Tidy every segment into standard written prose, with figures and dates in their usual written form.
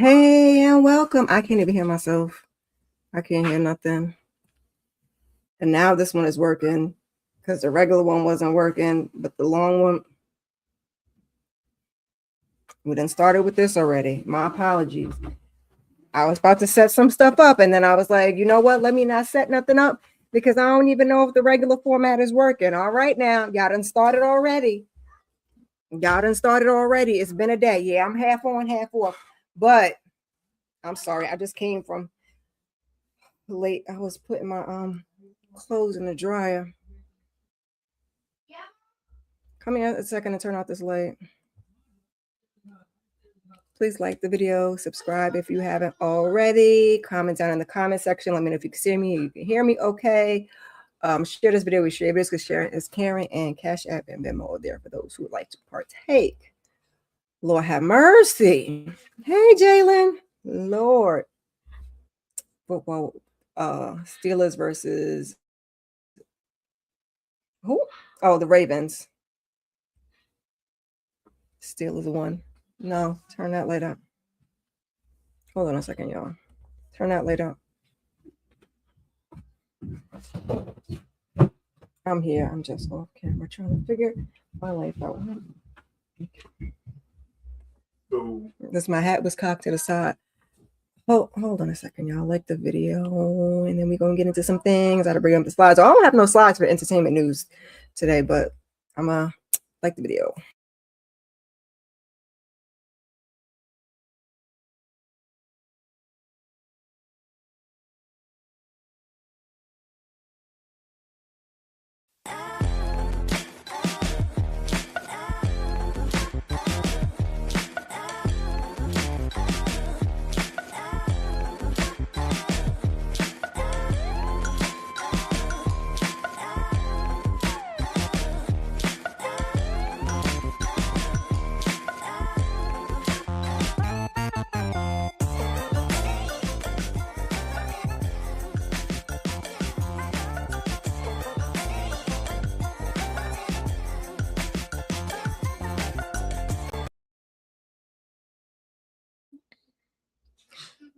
Hey, and welcome. I can't even hear myself. I can't hear nothing. And now this one is working because the regular one wasn't working, but the long one, we done started with this already. My apologies. I was about to set some stuff up, and then I was like, you know what? Let me not set nothing up because I don't even know if the regular format is working. All right, now, y'all done started already. It's been a day. Yeah, I'm half on, half off. But I'm sorry. I just came from late. I was putting my clothes in the dryer. Come here a second to turn off this light. Please like the video, subscribe if you haven't already. Comment down in the comment section. Let me know if you can see me, you can hear me okay. Share this video with your neighbors because sharing is caring, and Cash App and Venmo are there for those who would like to partake. Lord have mercy. Hey, Jalen. Lord. Football, Steelers versus who? Oh, the Ravens. Steelers won. No, turn that light up. Hold on a second, y'all. Turn that light up. I'm here. I'm just off camera trying to figure my life out. This my hat was cocked to the side. Hold on a second, y'all. Like the video, and then we're gonna get into some things. I gotta bring up the slides. I don't have no slides for entertainment news today, but I'm like the video.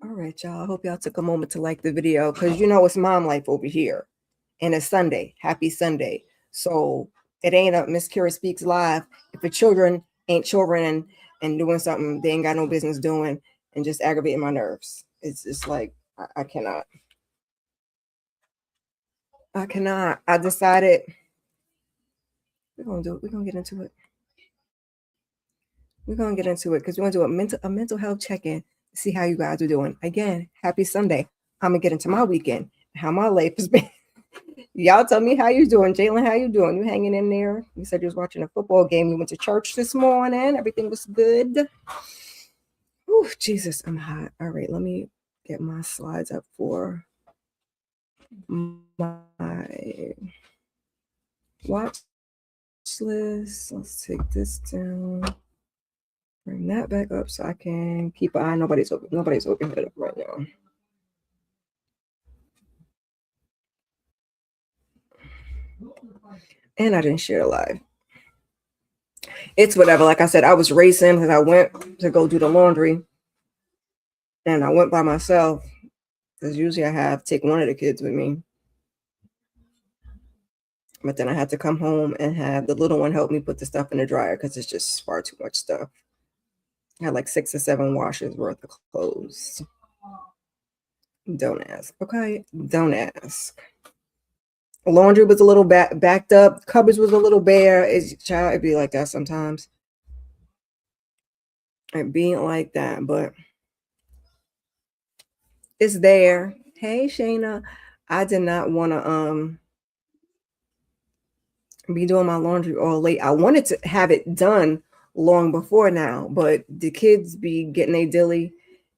All right, y'all. I hope y'all took a moment to like the video because you know it's mom life over here. And it's Sunday. Happy Sunday. So it ain't a Miss Kira Speaks Live if the children ain't children and doing something they ain't got no business doing and just aggravating my nerves. It's just like I cannot. I decided we're gonna do it. We're gonna get into it. We're gonna get into it because we're gonna do a mental health check-in. See how you guys are doing. Again, happy Sunday. I'm gonna get into my weekend, how my life has been. Y'all tell me how you doing. Jalen, how you doing? You hanging in there? You said you was watching a football game. You went to church this morning. Everything was good. Oh, Jesus, I'm hot. All right, let me get my slides up for my watch list. Let's take this down. Bring that back up so I can keep an eye. Nobody's open it up right now. And I didn't share live. It's whatever. Like I said, I was racing because I went to go do the laundry. And I went by myself because usually I take one of the kids with me. But then I had to come home and have the little one help me put the stuff in the dryer because it's just far too much stuff. I had like 6 or 7 washes worth of clothes. Don't ask. Okay, don't ask. Laundry was a little backed up. Cupboards was a little bare. It'd be like that sometimes. It being like that, but it's there. Hey, Shayna. I did not want to be doing my laundry all late. I wanted to have it done long before now, but the kids be getting a dilly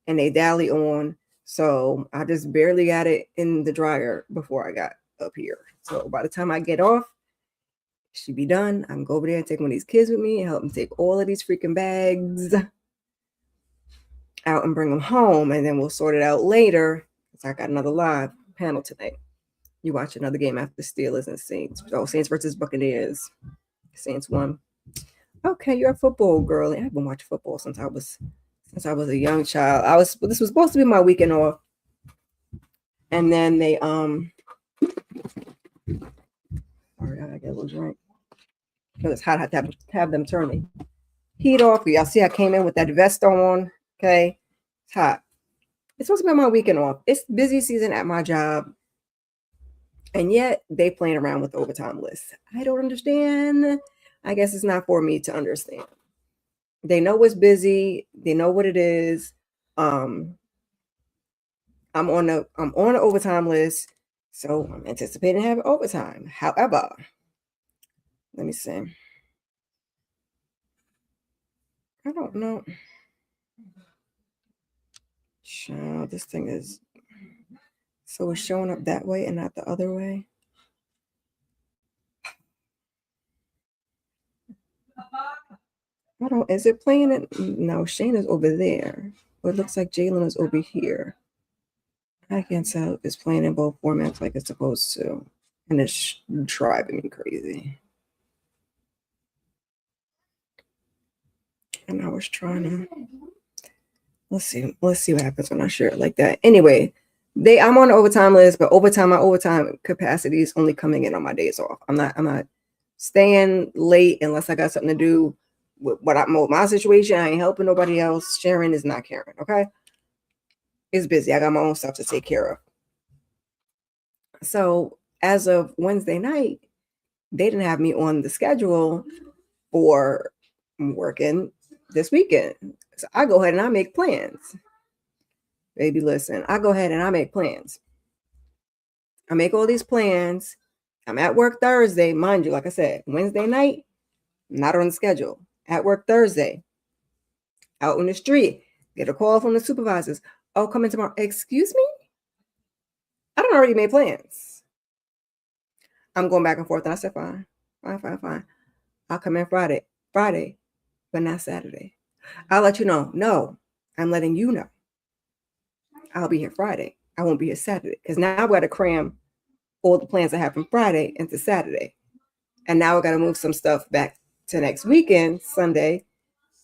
and they dally on. So I just barely got it in the dryer before I got up here. So by the time I get off, it should be done. I can go over there and take one of these kids with me and help them take all of these freaking bags out and bring them home. And then we'll sort it out later because I got another live panel tonight. You watch another game after the Steelers and Saints. Oh, Saints versus Buccaneers. Saints won. Okay, you're a football girl. I've been watching football since since I was a young child. This was supposed to be my weekend off. And then they sorry, I gotta get a little drink. Because it's hot, I have to have them turn the heat off. Y'all see I came in with that vest on. Okay. It's hot. It's supposed to be my weekend off. It's busy season at my job. And yet they playing around with overtime lists. I don't understand. I guess it's not for me to understand. They know it's busy. They know what it is. I'm on the overtime list, so I'm anticipating having overtime. However, let me see. I don't know. Child, this thing is so it's showing up that way and not the other way. I don't. Is it playing it? No, Shane is over there. But it looks like Jalen is over here. I can't tell if it's playing in both formats like it's supposed to. And it's driving me crazy. And I was trying to let's see what happens when I share it like that. Anyway, I'm on the overtime list, but my overtime capacity is only coming in on my days off. I'm not staying late unless I got something to do with my situation. I ain't helping nobody else. Sharon is not caring. Okay. It's busy. I got my own stuff to take care of. So as of Wednesday night, they didn't have me on the schedule for working this weekend. So I go ahead and I make plans. Baby, listen, I go ahead and I make plans. I make all these plans. I'm at work Thursday, mind you, like I said, Wednesday night, not on the schedule. At work Thursday, out on the street, get a call from the supervisors. Oh, come in tomorrow. Excuse me? I don't already made plans. I'm going back and forth. And I said, fine. I'll come in Friday, but not Saturday. I'll let you know. No, I'm letting you know. I'll be here Friday. I won't be here Saturday because now I've got to cram all the plans I have from Friday into Saturday. And now I got to move some stuff back to next weekend, Sunday,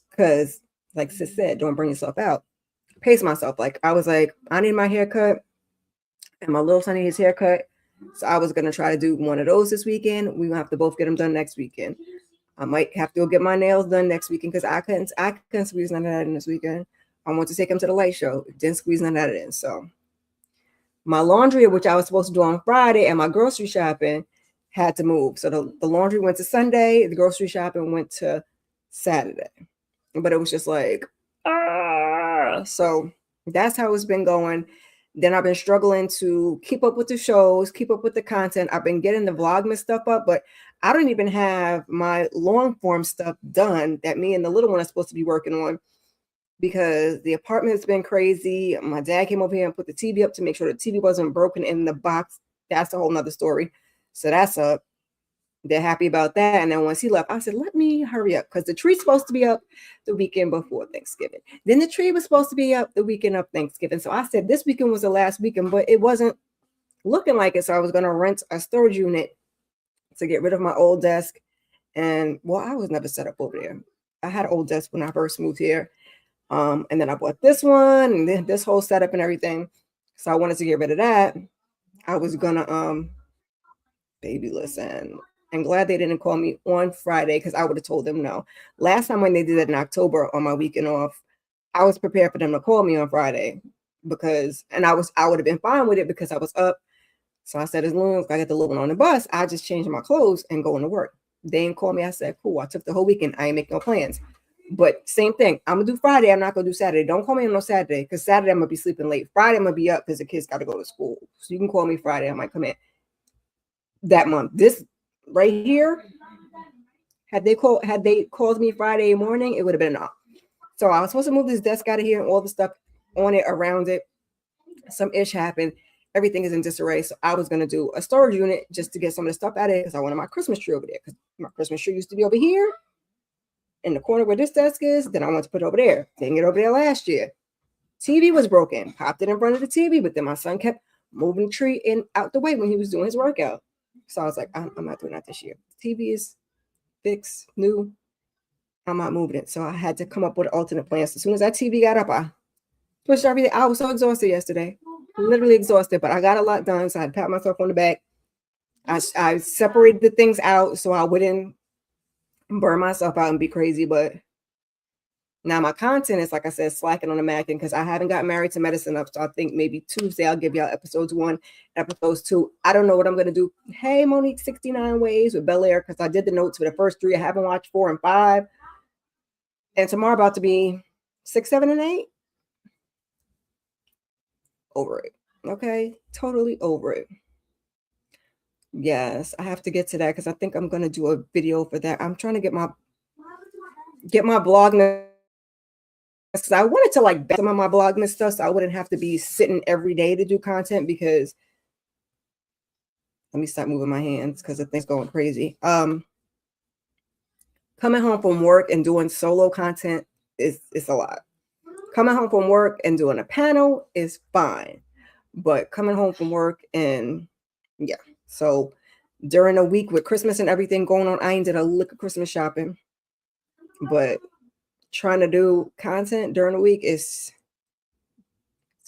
because like Sis said, don't bring yourself out. Pace myself. Like I was like, I need my haircut and my little son needs his haircut. So I was going to try to do one of those this weekend. We're going to have to both get them done next weekend. I might have to go get my nails done next weekend because I couldn't squeeze none of that in this weekend. I want to take him to the light show. Didn't squeeze none of that in. So my laundry, which I was supposed to do on Friday, and my grocery shopping had to move. So the laundry went to Sunday. The grocery shopping went to Saturday. But it was just like, so that's how it's been going. Then I've been struggling to keep up with the shows, keep up with the content. I've been getting the Vlogmas stuff up, but I don't even have my long form stuff done that me and the little one are supposed to be working on because the apartment has been crazy. My dad came over here and put the TV up to make sure the TV wasn't broken in the box. That's a whole nother story. So that's up. They're happy about that. And then once he left, I said, let me hurry up because the tree's supposed to be up the weekend before Thanksgiving. Then the tree was supposed to be up the weekend of Thanksgiving. So I said this weekend was the last weekend, but it wasn't looking like it. So I was going to rent a storage unit to get rid of my old desk. And well, I was never set up over there. I had an old desk when I first moved here. And then I bought this one and then this whole setup and everything. So I wanted to get rid of that. I was gonna baby, listen. I'm glad they didn't call me on Friday because I would have told them no. Last time when they did it in October on my weekend off, I was prepared for them to call me on Friday I would have been fine with it because I was up. So I said, as long as I get the little one on the bus, I just change my clothes and go into work. They didn't call me. I said, cool. I took the whole weekend. I ain't making no plans. But same thing. I'm gonna do Friday. I'm not gonna do Saturday. Don't call me on no Saturday because Saturday I'm gonna be sleeping late. Friday I'm gonna be up because the kids got to go to school. So you can call me Friday. I might come in that month. This right here, had they called me Friday morning, it would have been enough. So I was supposed to move this desk out of here and all the stuff on it around it. Some ish happened. Everything is in disarray. So I was gonna do a storage unit just to get some of the stuff out of it because I wanted my Christmas tree over there. Because my Christmas tree used to be over here in the corner where this desk is. Then I want to put it over there. Didn't get over there last year. TV was broken. Popped it in front of the TV, but then my son kept moving the tree in out the way when he was doing his workout. So I was like, I'm not doing that this year. The TV is fixed, new. I'm not moving it. So I had to come up with alternate plans. As soon as that TV got up, I pushed everything. I was so exhausted yesterday, literally exhausted, but I got a lot done. So I pat myself on the back. I separated the things out so I wouldn't burn myself out and be crazy. But now my content is, like I said, slacking on the Mac, and because I haven't got married to medicine up, so I think maybe Tuesday I'll give y'all episodes 1, episodes 2. I don't know what I'm gonna do. Hey, Monique, 69 Ways with Bel Air, because I did the notes for the first 3. I haven't watched 4 and 5, and tomorrow about to be 6, 7, and 8. Over it. Okay, totally over it. Yes, I have to get to that because I think I'm gonna do a video for that. I'm trying to get my blog. Because I wanted to like some of my blogging stuff so I wouldn't have to be sitting every day to do content, because let me stop moving my hands because the thing's going crazy. Coming home from work and doing solo content is a lot. Coming home from work and doing a panel is fine, but coming home from work and yeah. So during a week with Christmas and everything going on, I ain't did a lick of Christmas shopping, but trying to do content during the week is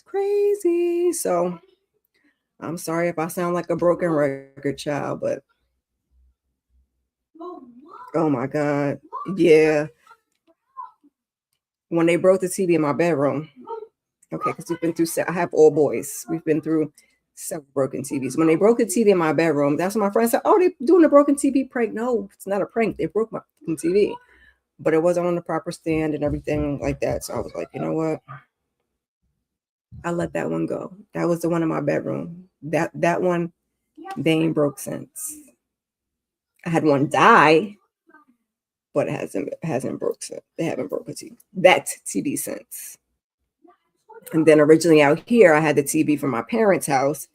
crazy. So I'm sorry if I sound like a broken record, child, but oh my God. Yeah. When they broke the TV in my bedroom, okay, because we've been through, I have all boys. We've been through several broken TVs. When they broke the TV in my bedroom, that's when my friend said, oh, they're doing a broken TV prank. No, it's not a prank. They broke my TV, but it wasn't on the proper stand and everything like that. So I was like, you know what? I let that one go. That was the one in my bedroom. That one, they ain't broke since. I had one die, but it hasn't broke since. They haven't broken that TV since. And then originally out here, I had the TV from my parents' house.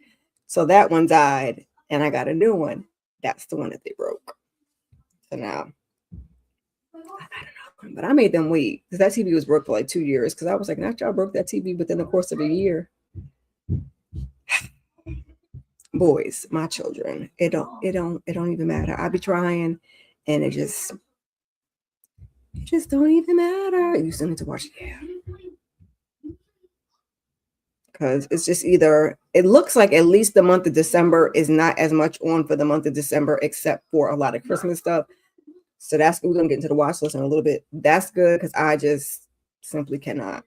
So that one died and I got a new one. That's the one that they broke. So now, I don't know, but I made them wait because that TV was broke for like 2 years. Because I was like, not y'all broke that TV within the course of a year. Boys, my children, it don't even matter. I be trying and it just don't even matter. You still need to watch it. Yeah. Because it's just either, it looks like at least the month of December is not as much on for the month of December, except for a lot of Christmas stuff. So that's, we're going to get into the watch list in a little bit. That's good because I just simply cannot.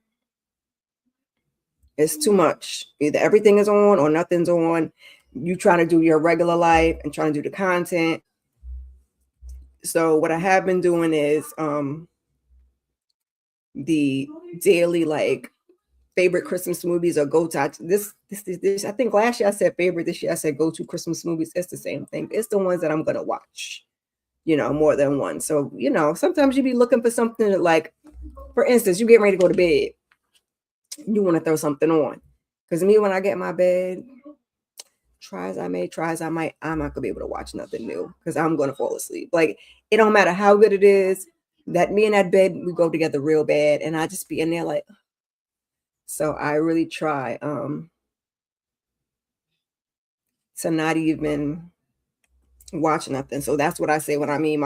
It's too much. Either everything is on or nothing's on. You trying to do your regular life and trying to do the content. So what I have been doing is the daily like favorite Christmas movies or go to this. I think last year I said favorite. This year I said go to Christmas movies. It's the same thing. It's the ones that I'm gonna watch, more than one. So sometimes you be looking for something that, like, for instance, you get ready to go to bed, you want to throw something on. Because me, when I get in my bed, try as I might, I'm not gonna be able to watch nothing new because I'm gonna fall asleep. Like, it don't matter how good it is. That me and that bed, we go together real bad, and I just be in there like. So I really try to not even watch nothing. So that's what I say when I mean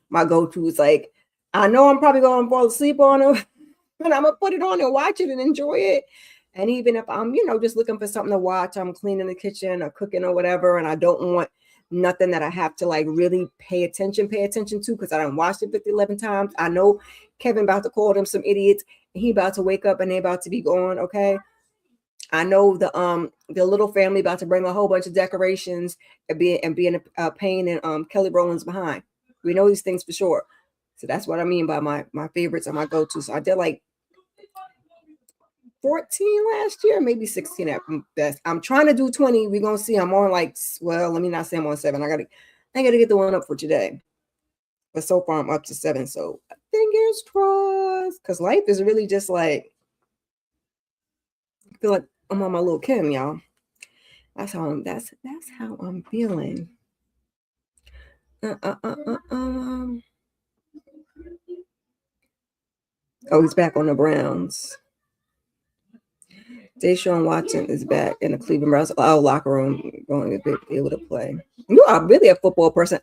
my go-to is like, I know I'm probably going to fall asleep on it, but I'm going to put it on and watch it and enjoy it. And even if I'm, just looking for something to watch, I'm cleaning the kitchen or cooking or whatever, and I don't want nothing that I have to like really pay attention to because I done watched it 11 times. I know Kevin about to call them some idiots. And he about to wake up and they about to be gone. Okay. I know the little family about to bring a whole bunch of decorations and being a pain in Kelly Rowland's behind. We know these things for sure. So that's what I mean by my favorites and my go-to. So I did like 14 last year, maybe 16 at best. I'm trying to do 20. We're gonna see. I'm on like, well, let me not say I'm on 7. I gotta get the one up for today. But so far I'm up to 7. So fingers crossed. Because life is really just like, I feel like I'm on my little Kim, y'all. That's how I'm feeling. Oh, he's back on the Browns. Deshaun Watson is back in the Cleveland Browns locker room, going to be able to play. You are really a football person.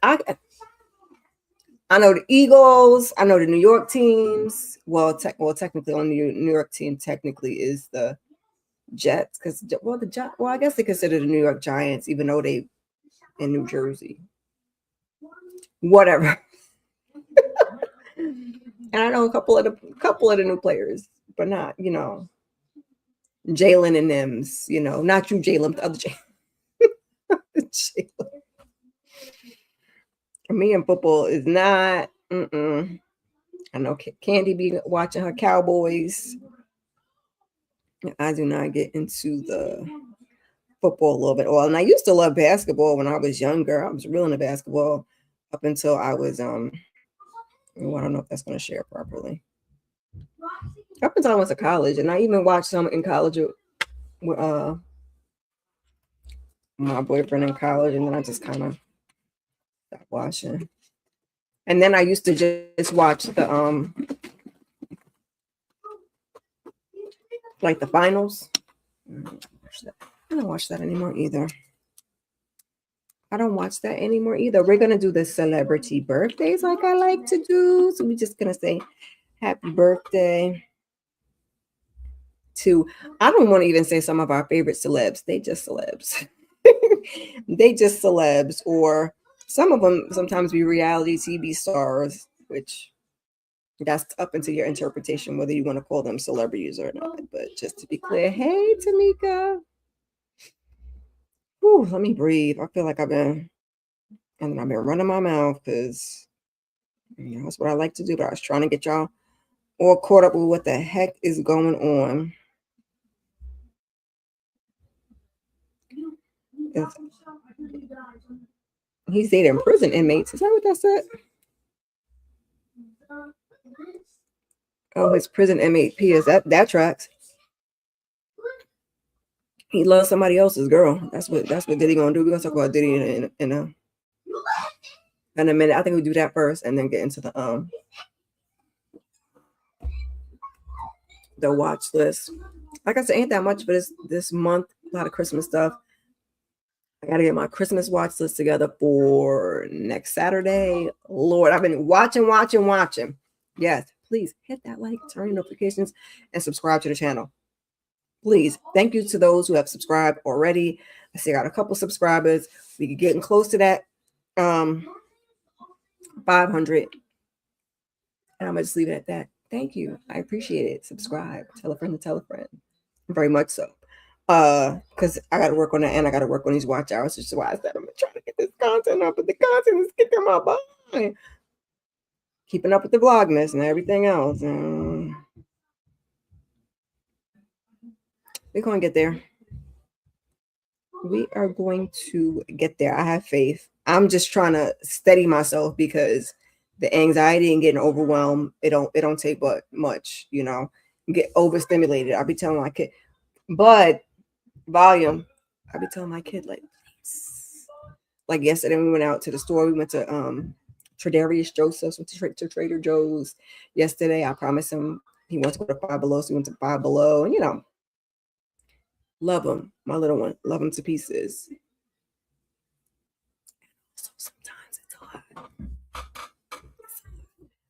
I know the Eagles. I know the New York teams. Well, technically, only the New York team technically is the Jets, because I guess they consider the New York Giants, even though they in New Jersey. Whatever. And I know a couple of the new players, but not Jalen and them's. Not you, Jalen, the other Jalen. Me and football is not. I know Candy be watching her Cowboys. I do not get into the football a little bit. Well, and I used to love basketball when I was younger. I was real into basketball up until I was I don't know if that's going to share properly. Up until I went to college, and I even watched some in college with my boyfriend in college, and then I just kind of stopped watching. And then I used to just watch the like the finals. I don't watch that anymore either. We're gonna do the celebrity birthdays like I like to do. So we're just gonna say happy birthday to, I don't want to even say some of our favorite celebs. They just celebs. They just celebs, or some of them sometimes be reality TV stars, which that's up into your interpretation whether you want to call them celebrities or not. But just to be clear, hey Tamika. Whew, let me breathe. I feel like I've been running my mouth because that's what I like to do. But I was trying to get y'all all caught up with what the heck is going on. He's dating prison inmates. Is that what that said? Oh, his prison inmate PS. That tracks. He loves somebody else's girl. That's what Diddy gonna do. We're gonna talk about Diddy in a minute. I think we do that first and then get into the watch list. Like I said, ain't that much for this month. A lot of Christmas stuff. I gotta get my Christmas watch list together for next Saturday. Lord, I've been watching. Yes, please hit that like, turn notifications, and subscribe to the channel. Please. Thank you to those who have subscribed already. I see I got a couple subscribers. We could getting close to that 500. And I'm gonna just leave it at that. Thank you. I appreciate it. Subscribe. Tell a friend to tell a friend. Very much so. Because I gotta work on that and I gotta work on these watch hours, which is why I said I'm trying to get this content up, but the content is kicking my behind. Keeping up with the vlogmas and everything else. We're gonna get there. We are going to get there. I have faith. I'm just trying to steady myself because the anxiety and getting overwhelmed, it don't take but much, get overstimulated. I'll be telling my kid, but volume. I'll be telling my kid, like yesterday we went out to the store. We went to Tradarius Joseph's, went to Trader Joe's yesterday. I promised him he wants to go to Five Below, so we went to Five Below, and love him, my little one, love him to pieces. So sometimes it's hard.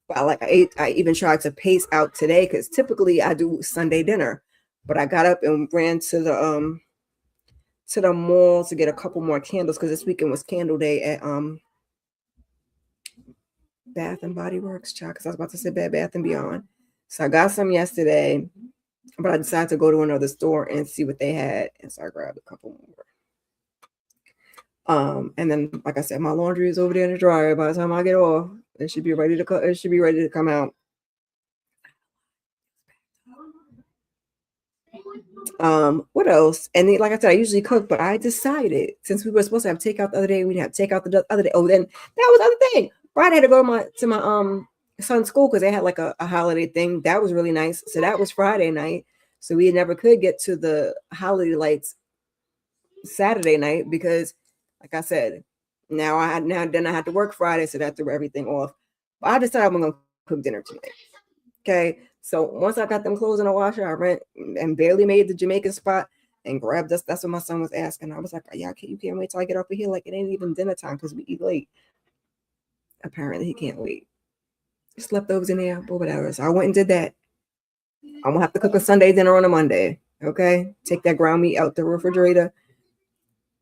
But I even tried to pace out today because typically I do Sunday dinner, but I got up and ran to the mall to get a couple more candles because this weekend was candle day at Bath and Body Works, child, because I was about to say Bed Bath and Beyond. So I got some yesterday, but I decided to go to another store and see what they had, and so I grabbed a couple more. And then, like I said, my laundry is over there in the dryer. By the time I get off, it should be ready to come out. What else? And then, like I said, I usually cook, but I decided since we were supposed to have takeout the other day, we'd have takeout the other day. Oh, then that was the other thing. Friday I had to go to my son's school because they had like a holiday thing. That was really nice. So that was Friday night. So we never could get to the holiday lights Saturday night because, like I said, then I had to work Friday, so that threw everything off. But I decided I'm gonna cook dinner tonight. Okay. So once I got them clothes in the washer, I ran and barely made the Jamaican spot and grabbed us. That's what my son was asking. I was like, yeah, you can't wait till I get off of here. Like it ain't even dinner time because we eat late. apparently he can't wait. Just leftovers in there, but whatever. So I went and did that. I'm gonna have to cook a Sunday dinner on a Monday. Okay, take that ground meat out the refrigerator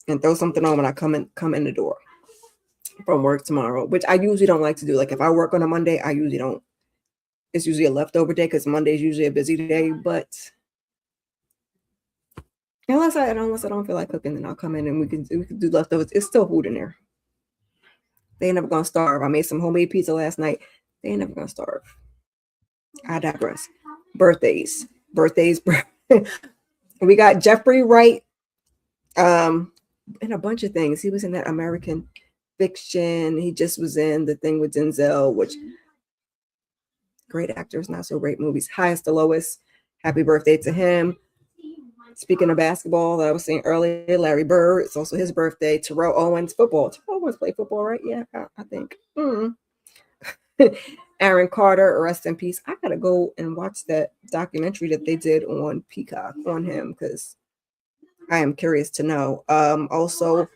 and throw something on when I come in the door from work tomorrow, which I usually don't like to do. Like if I work on a Monday, I usually don't. It's usually a leftover day because Monday is usually a busy day. But unless I don't feel like cooking, then I'll come in and we can do leftovers. It's still food in there. They ain't never gonna starve. I made some homemade pizza last night. They ain't never gonna starve. I digress. Birthdays. We got Jeffrey Wright, and a bunch of things. He was in that American Fiction. He just was in the thing with Denzel, which great actors, not so great movies. Highest to lowest. Happy birthday to him. Speaking of basketball that I was saying earlier, Larry Bird, it's also his birthday. Terrell Owens, football. Terrell Owens played football, right? Yeah, I think. Aaron Carter, rest in peace. I gotta go and watch that documentary that they did on Peacock on him because I am curious to know. Also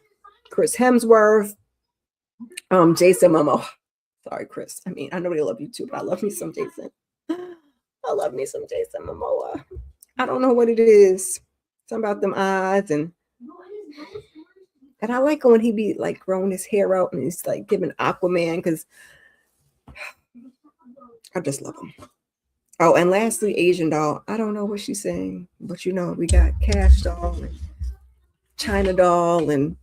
Chris Hemsworth, Jason Momoa. Sorry, Chris. I mean, I know they love you too, but I love me some Jason. I love me some Jason Momoa. I don't know what it is. Something about them eyes and I like when he be like growing his hair out and he's like giving Aquaman because I just love him. Oh, and lastly, Asian Doll. I don't know what she's saying, but you know, we got Cash Doll and China Doll and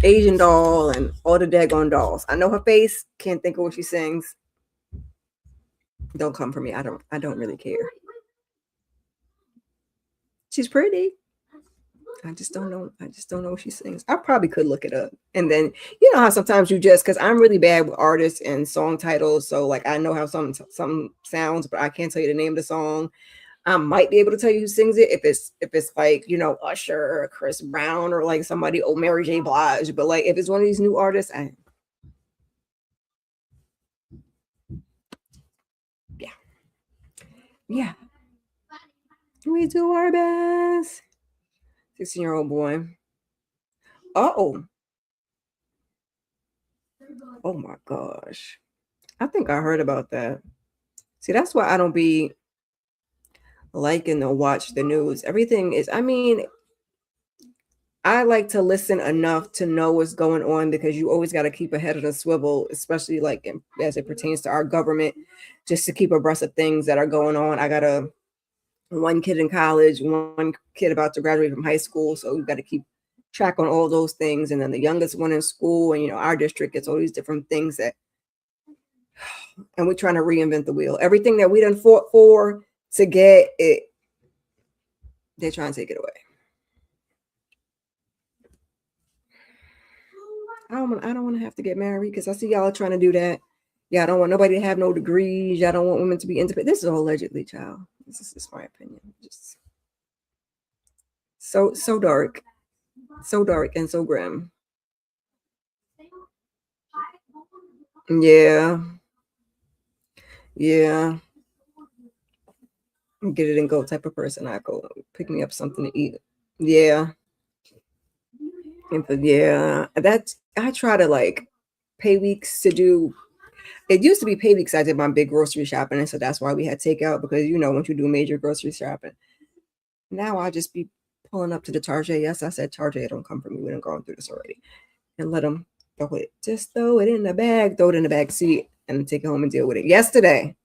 Asian Doll and all the daggone dolls. I know her face. Can't think of what she sings. Don't come for me. I don't really care. She's pretty. I just don't know what she sings. I probably could look it up. And then you know how sometimes you just because I'm really bad with artists and song titles. So like I know how some sounds, but I can't tell you the name of the song. I might be able to tell you who sings it if it's like, you know, Usher or Chris Brown or like somebody, or Mary J. Blige. But like if it's one of these new artists, yeah. We do our best. 16-year-old boy. Oh my gosh. I think I heard about that. See, that's why I don't be liking to watch the news. Everything is, I mean, I like to listen enough to know what's going on because you always got to keep ahead of the swivel, especially like as it pertains to our government, just to keep abreast of things that are going on. I got one kid in college, one kid about to graduate from high school. So we've got to keep track on all those things. And then the youngest one in school, and you know, our district gets all these different things and we're trying to reinvent the wheel. Everything that we done fought for to get it, they're trying to take it away. I don't want to have to get married because I see y'all trying to do that. Yeah, I don't want nobody to have no degrees. Y'all don't want women to be independent. This is all allegedly, child. This is just my opinion. Just so dark and so grim. Yeah. Get it and go type of person. I go pick me up something to eat. Yeah. Yeah, that's I try to like pay weeks to do. It used to be pay weeks. I did my big grocery shopping, and so that's why we had takeout because you know once you do major grocery shopping, now I just be pulling up to the Target. Yes, I said Target. Don't come for me. We done gone through this already, and let them throw it. Just throw it in the bag. Throw it in the back seat and take it home and deal with it. Yesterday,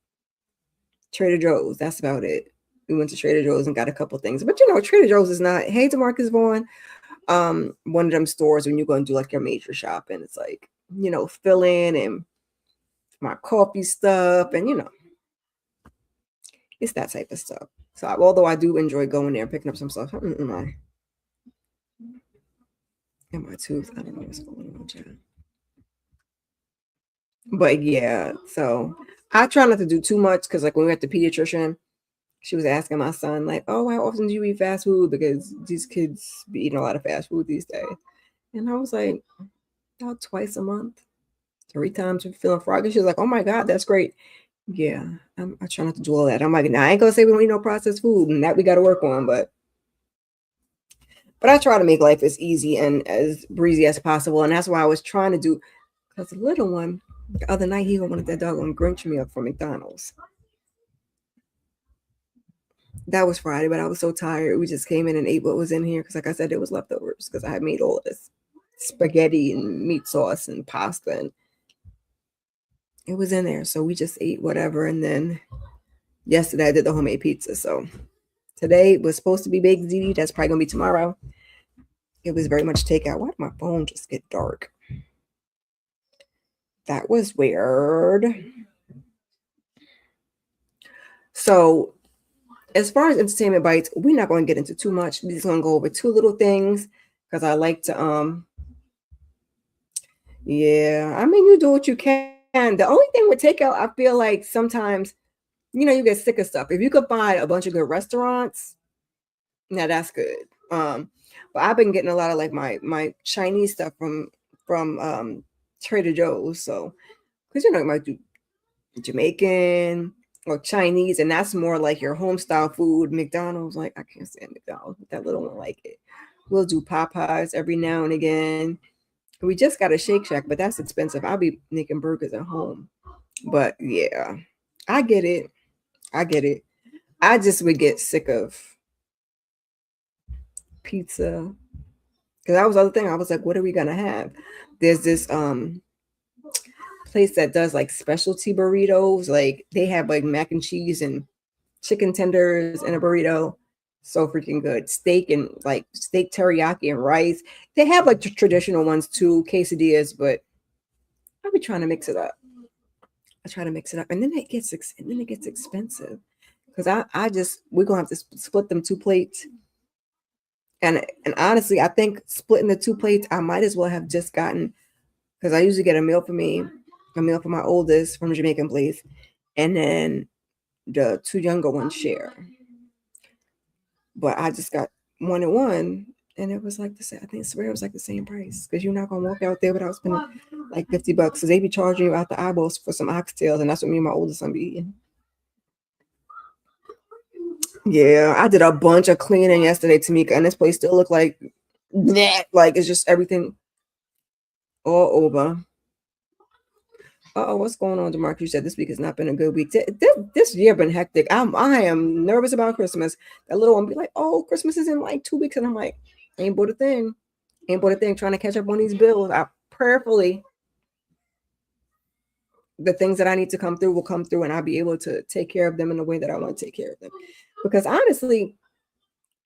Trader Joe's. That's about it. We went to Trader Joe's and got a couple things, but you know Trader Joe's is not. Hey, DeMarcus Vaughn. One of them stores when you go and do like your major shopping, it's like, you know, fill in and my coffee stuff and you know, it's that type of stuff. So although I do enjoy going there and picking up some stuff in my tooth, I don't know what's going on, child. But yeah, so I try not to do too much because like when we were at the pediatrician, she was asking my son like, oh, how often do you eat fast food, because these kids be eating a lot of fast food these days. And I was like, about twice a month, 3 times we're feeling froggy. She was like, oh my God, that's great. Yeah, I try not to do all that. I'm like, nah, I ain't gonna say we don't eat no processed food and that we got to work on, but I try to make life as easy and as breezy as possible. And that's why I was trying to do Because the little one, the other night, he wanted that doggone Grinch meal from McDonald's. That was Friday, but I was so tired. We just came in and ate what was in here because, like I said, it was leftovers because I had made all of this spaghetti and meat sauce and pasta, and it was in there. So we just ate whatever. And then yesterday I did the homemade pizza. So today was supposed to be baked ziti. That's probably gonna be tomorrow. It was very much takeout. Why did my phone just get dark? That was weird. So as far as entertainment bites, we're not going to get into too much. We're just going to go over two little things because I like to yeah, I mean, you do what you can. The only thing with takeout, I feel like sometimes, you get sick of stuff. If you could find a bunch of good restaurants, now that's good. But I've been getting a lot of like my Chinese stuff from Trader Joe's. So because you might do Jamaican or Chinese, and that's more like your home style food. McDonald's, like I can't stand McDonald's, but that little one like it. We'll do Popeyes every now and again. We just got a Shake Shack, but that's expensive. I'll be making burgers at home. But yeah, I get it. I get it. I just would get sick of pizza. Because that was the other thing. I was like, what are we gonna have? There's this place that does like specialty burritos. Like they have like mac and cheese and chicken tenders in a burrito. So freaking good. Steak and like steak teriyaki and rice. They have like traditional ones too, quesadillas, but I'll be trying to mix it up. I try to mix it up, and then it gets expensive because we're gonna have to split them two plates. And honestly, I think splitting the two plates, I might as well have just gotten because I usually get a meal for me, a meal for my oldest from a Jamaican place, and then the two younger ones share. But I just got one and one, and it was like the same. I think it was like the same price because you're not gonna walk out there without spending like $50 because they be charging you out the eyeballs for some oxtails, and that's what me and my oldest son be eating. Yeah, I did a bunch of cleaning yesterday, Tamika, and this place still looked like that. Like it's just everything all over. Oh, what's going on, DeMarcus? You said this week has not been a good week. This year been hectic. I am nervous about Christmas. That little one be like, "Oh, Christmas is in like 2 weeks," and I'm like, "Ain't bought a thing. Ain't bought a thing." Trying to catch up on these bills. I prayerfully, the things that I need to come through will come through, and I'll be able to take care of them in the way that I want to take care of them. Because honestly,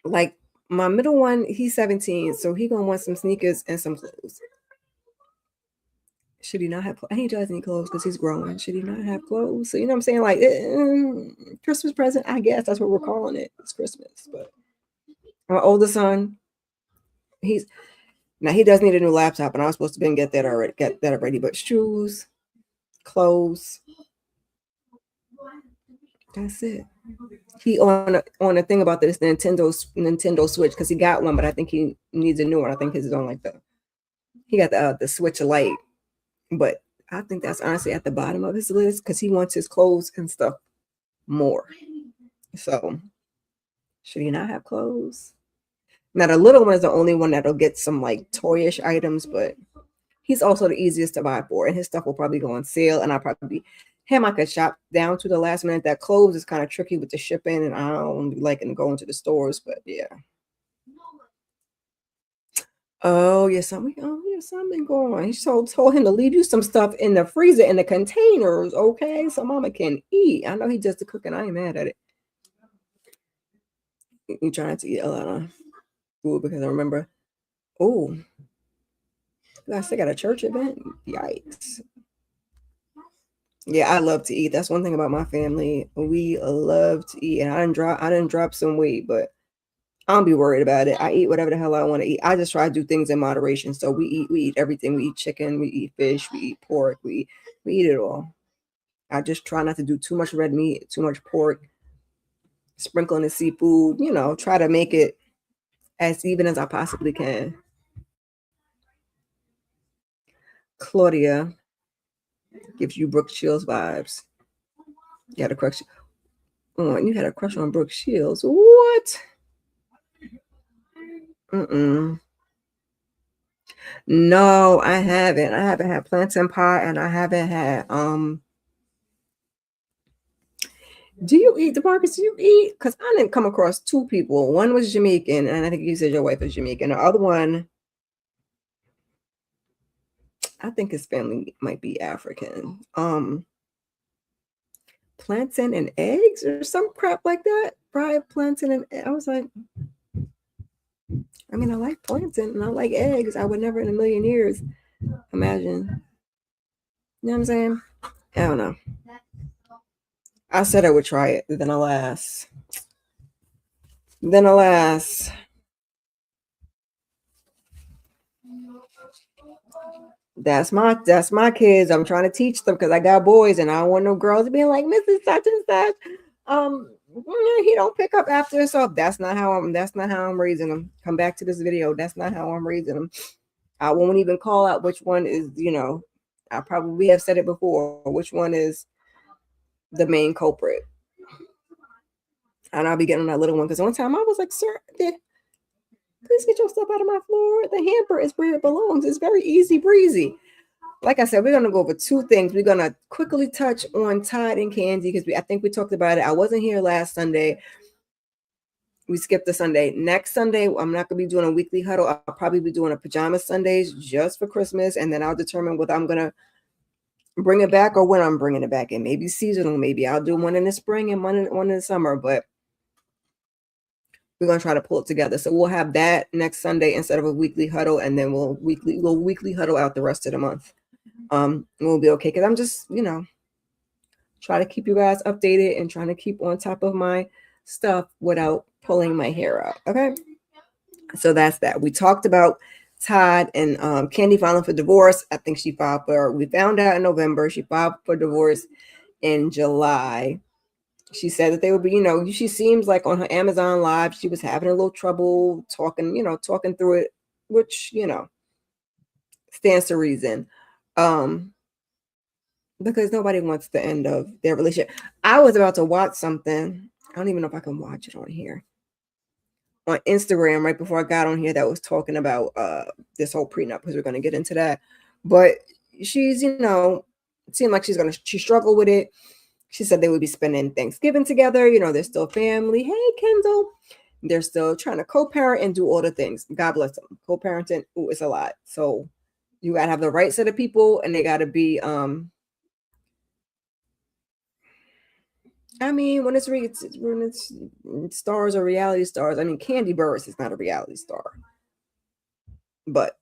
like my middle one, he's 17, so he gonna want some sneakers and some clothes. Should he not have clothes? He does need clothes because he's growing. Should he not have clothes? So you know what I'm saying? Like Christmas present, I guess that's what we're calling it. It's Christmas. But my oldest son, he does need a new laptop, and I was supposed to get that already. But shoes, clothes, that's it. He on a thing about this Nintendo Switch because he got one, but I think he needs a new one. I think his is on like he got the Switch Lite. But I think that's honestly at the bottom of his list because he wants his clothes and stuff more. So, should he not have clothes? Now, the little one is the only one that'll get some like toyish items, but he's also the easiest to buy for, and his stuff will probably go on sale. And I'll probably him I could shop down to the last minute. That clothes is kind of tricky with the shipping, and I don't be liking going to the stores, but yeah. Oh yeah, something going on. He told him to leave you some stuff in the freezer in the containers, okay? So mama can eat. I know he does the cooking. I ain't mad at it. You trying to eat a lot of food because I remember. Oh, I still got a church event. Yikes. Yeah, I love to eat. That's one thing about my family. We love to eat, and I didn't drop some weight, but I don't be worried about it. I eat whatever the hell I want to eat. I just try to do things in moderation. So we eat everything. We eat chicken, we eat fish, we eat pork, we eat it all. I just try not to do too much red meat, too much pork, sprinkling the seafood, try to make it as even as I possibly can. Claudia gives you Brooke Shields vibes. You had a crush. Oh, you had a crush on Brooke Shields. What? No, I haven't. I haven't had plantain pie, and I haven't had do you eat the Marcus? Do you eat? Because I didn't come across two people. One was Jamaican, and I think you said your wife is Jamaican. The other one, I think his family might be African. Plantain and eggs or some crap like that. Fried plantain and I was like, I mean, I like plantain and I like eggs. I would never in a million years imagine. You know what I'm saying? I don't know. I said I would try it, then alas. Then alas. That's my kids. I'm trying to teach them because I got boys and I don't want no girls being like Mrs. Such and Such. He don't pick up after himself. That's not how I'm raising them. Come back to this video. That's not how I'm raising them. I won't even call out which one is, I probably have said it before, which one is the main culprit. And I'll be getting that little one because one time I was like, sir, please get your stuff out of my floor. The hamper is where it belongs. It's very easy breezy. Like I said, we're going to go over two things. We're going to quickly touch on Tide and Candy because I think we talked about it. I wasn't here last Sunday. We skipped the Sunday. Next Sunday, I'm not going to be doing a weekly huddle. I'll probably be doing a pajama Sundays just for Christmas. And then I'll determine whether I'm going to bring it back or when I'm bringing it back. And maybe seasonal. Maybe I'll do one in the spring and one in the summer. But we're going to try to pull it together. So we'll have that next Sunday instead of a weekly huddle. And then we'll weekly huddle out the rest of the month. We'll be okay. Because I'm just, try to keep you guys updated and trying to keep on top of my stuff without pulling my hair out. Okay. So that's that. We talked about Todd and Candy filing for divorce. I think we found out in November. She filed for divorce in July. She said that they would be, she seems like on her Amazon Live, she was having a little trouble talking through it, which, stands to reason. Because nobody wants the end of their relationship. I was about to watch something. I don't even know if I can watch it on here. On Instagram, right before I got on here, that was talking about this whole prenup, because we're going to get into that. But she's, it seemed like she struggled with it. She said they would be spending Thanksgiving together. They're still family. Hey, Kendall. They're still trying to co-parent and do all the things. God bless them. Co-parenting, it's a lot. So you got to have the right set of people, and they got to be, I mean, when it's stars or reality stars. I mean, Candy Burris is not a reality star, but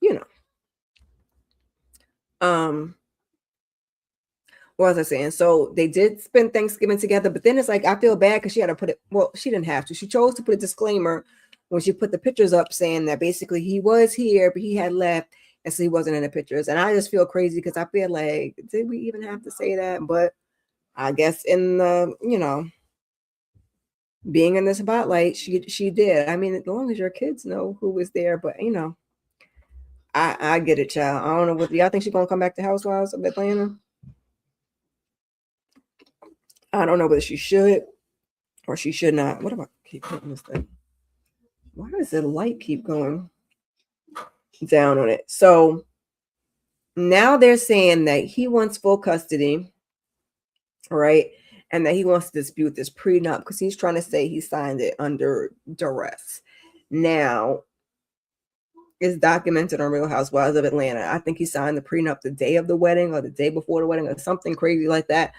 what was I saying? So they did spend Thanksgiving together, but then it's like I feel bad because she had to put it. Well, she didn't have to. She chose to put a disclaimer when she put the pictures up, saying that basically he was here, but he had left, and so he wasn't in the pictures. And I just feel crazy because I feel like, did we even have to say that? But I guess in the being in the spotlight, she did. I mean, as long as your kids know who was there, but I get it, child. I don't know what y'all think she's gonna come back to Housewives of Atlanta. I don't know whether she should or she should not. What about keep hitting this thing? Why does the light keep going down on it? So now they're saying that he wants full custody, right? And that he wants to dispute this prenup because he's trying to say he signed it under duress. Now, it's documented on Real Housewives of Atlanta. I think he signed the prenup the day of the wedding or the day before the wedding or something crazy like that.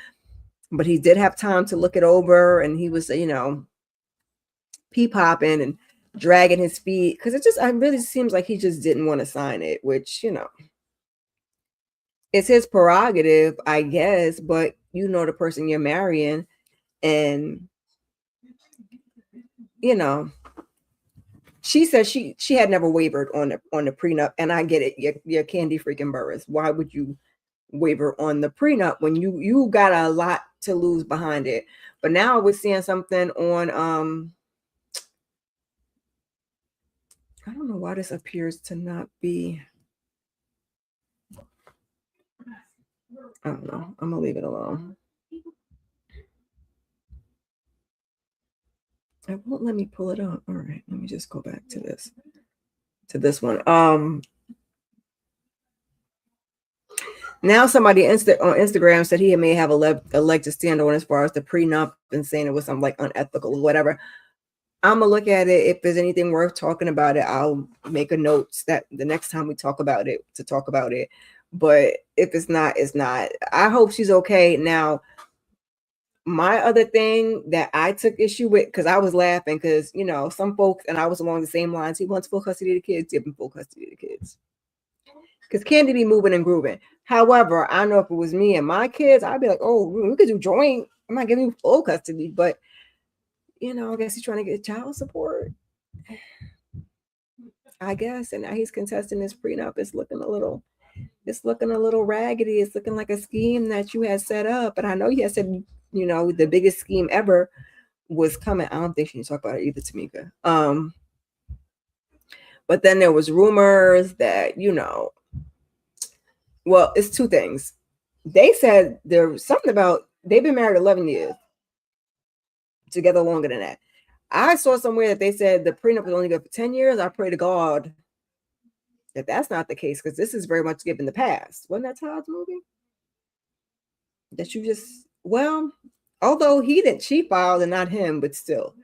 But he did have time to look it over, and he was, pee-popping and dragging his feet because it really seems like he just didn't want to sign it, which, it's his prerogative, I guess, but the person you're marrying, and she said she had never wavered on the prenup, and I get it. You're Candy freaking Burris. Why would you waver on the prenup when you got a lot to lose behind it? But now we're seeing something on I don't know why this appears to not be. I don't know. I'm gonna leave it alone. It won't let me pull it up. All right, let me just go back to this one. Now somebody on Instagram said he may have a leg to stand on as far as the prenup and saying it was something like unethical or whatever. I'm gonna look at it. If there's anything worth talking about it, I'll make a note that the next time we talk about it to talk about it. But if it's not, it's not. I hope she's okay. Now, my other thing that I took issue with, because I was laughing, because some folks, and I was along the same lines. He wants full custody of the kids. Give him full custody of the kids. Because Candy be moving and grooving. However, I know if it was me and my kids, I'd be like, oh, we could do joint. I'm not giving you full custody, but I guess he's trying to get child support. I guess, and now he's contesting his prenup. It's looking a little raggedy. It's looking like a scheme that you had set up. But I know you had said, the biggest scheme ever was coming. I don't think she can talk about it either, Tamika. But then there was rumors that, well, it's two things. They said there was something about they've been married 11 years, together longer than that. I saw somewhere that they said the prenup was only good for 10 years. I pray to God that that's not the case, because this is very much given the past. Wasn't that Todd's movie? That you just, well, although she filed and not him, but still,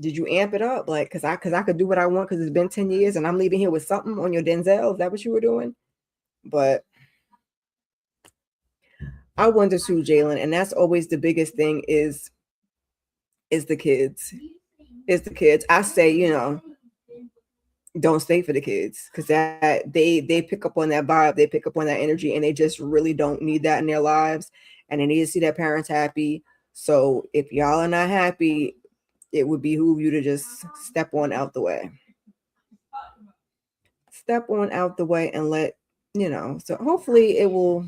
did you amp it up? Like, cause I could do what I want because it's been 10 years and I'm leaving here with something on your Denzel. Is that what you were doing? But I wonder too, Jalen, and that's always the biggest thing is the kids. Is the kids. I say, don't stay for the kids, because that they pick up on that vibe, they pick up on that energy, and they just really don't need that in their lives, and they need to see their parents happy. So if y'all are not happy, it would behoove you to just step on out the way. Step on out the way and let, so hopefully it will,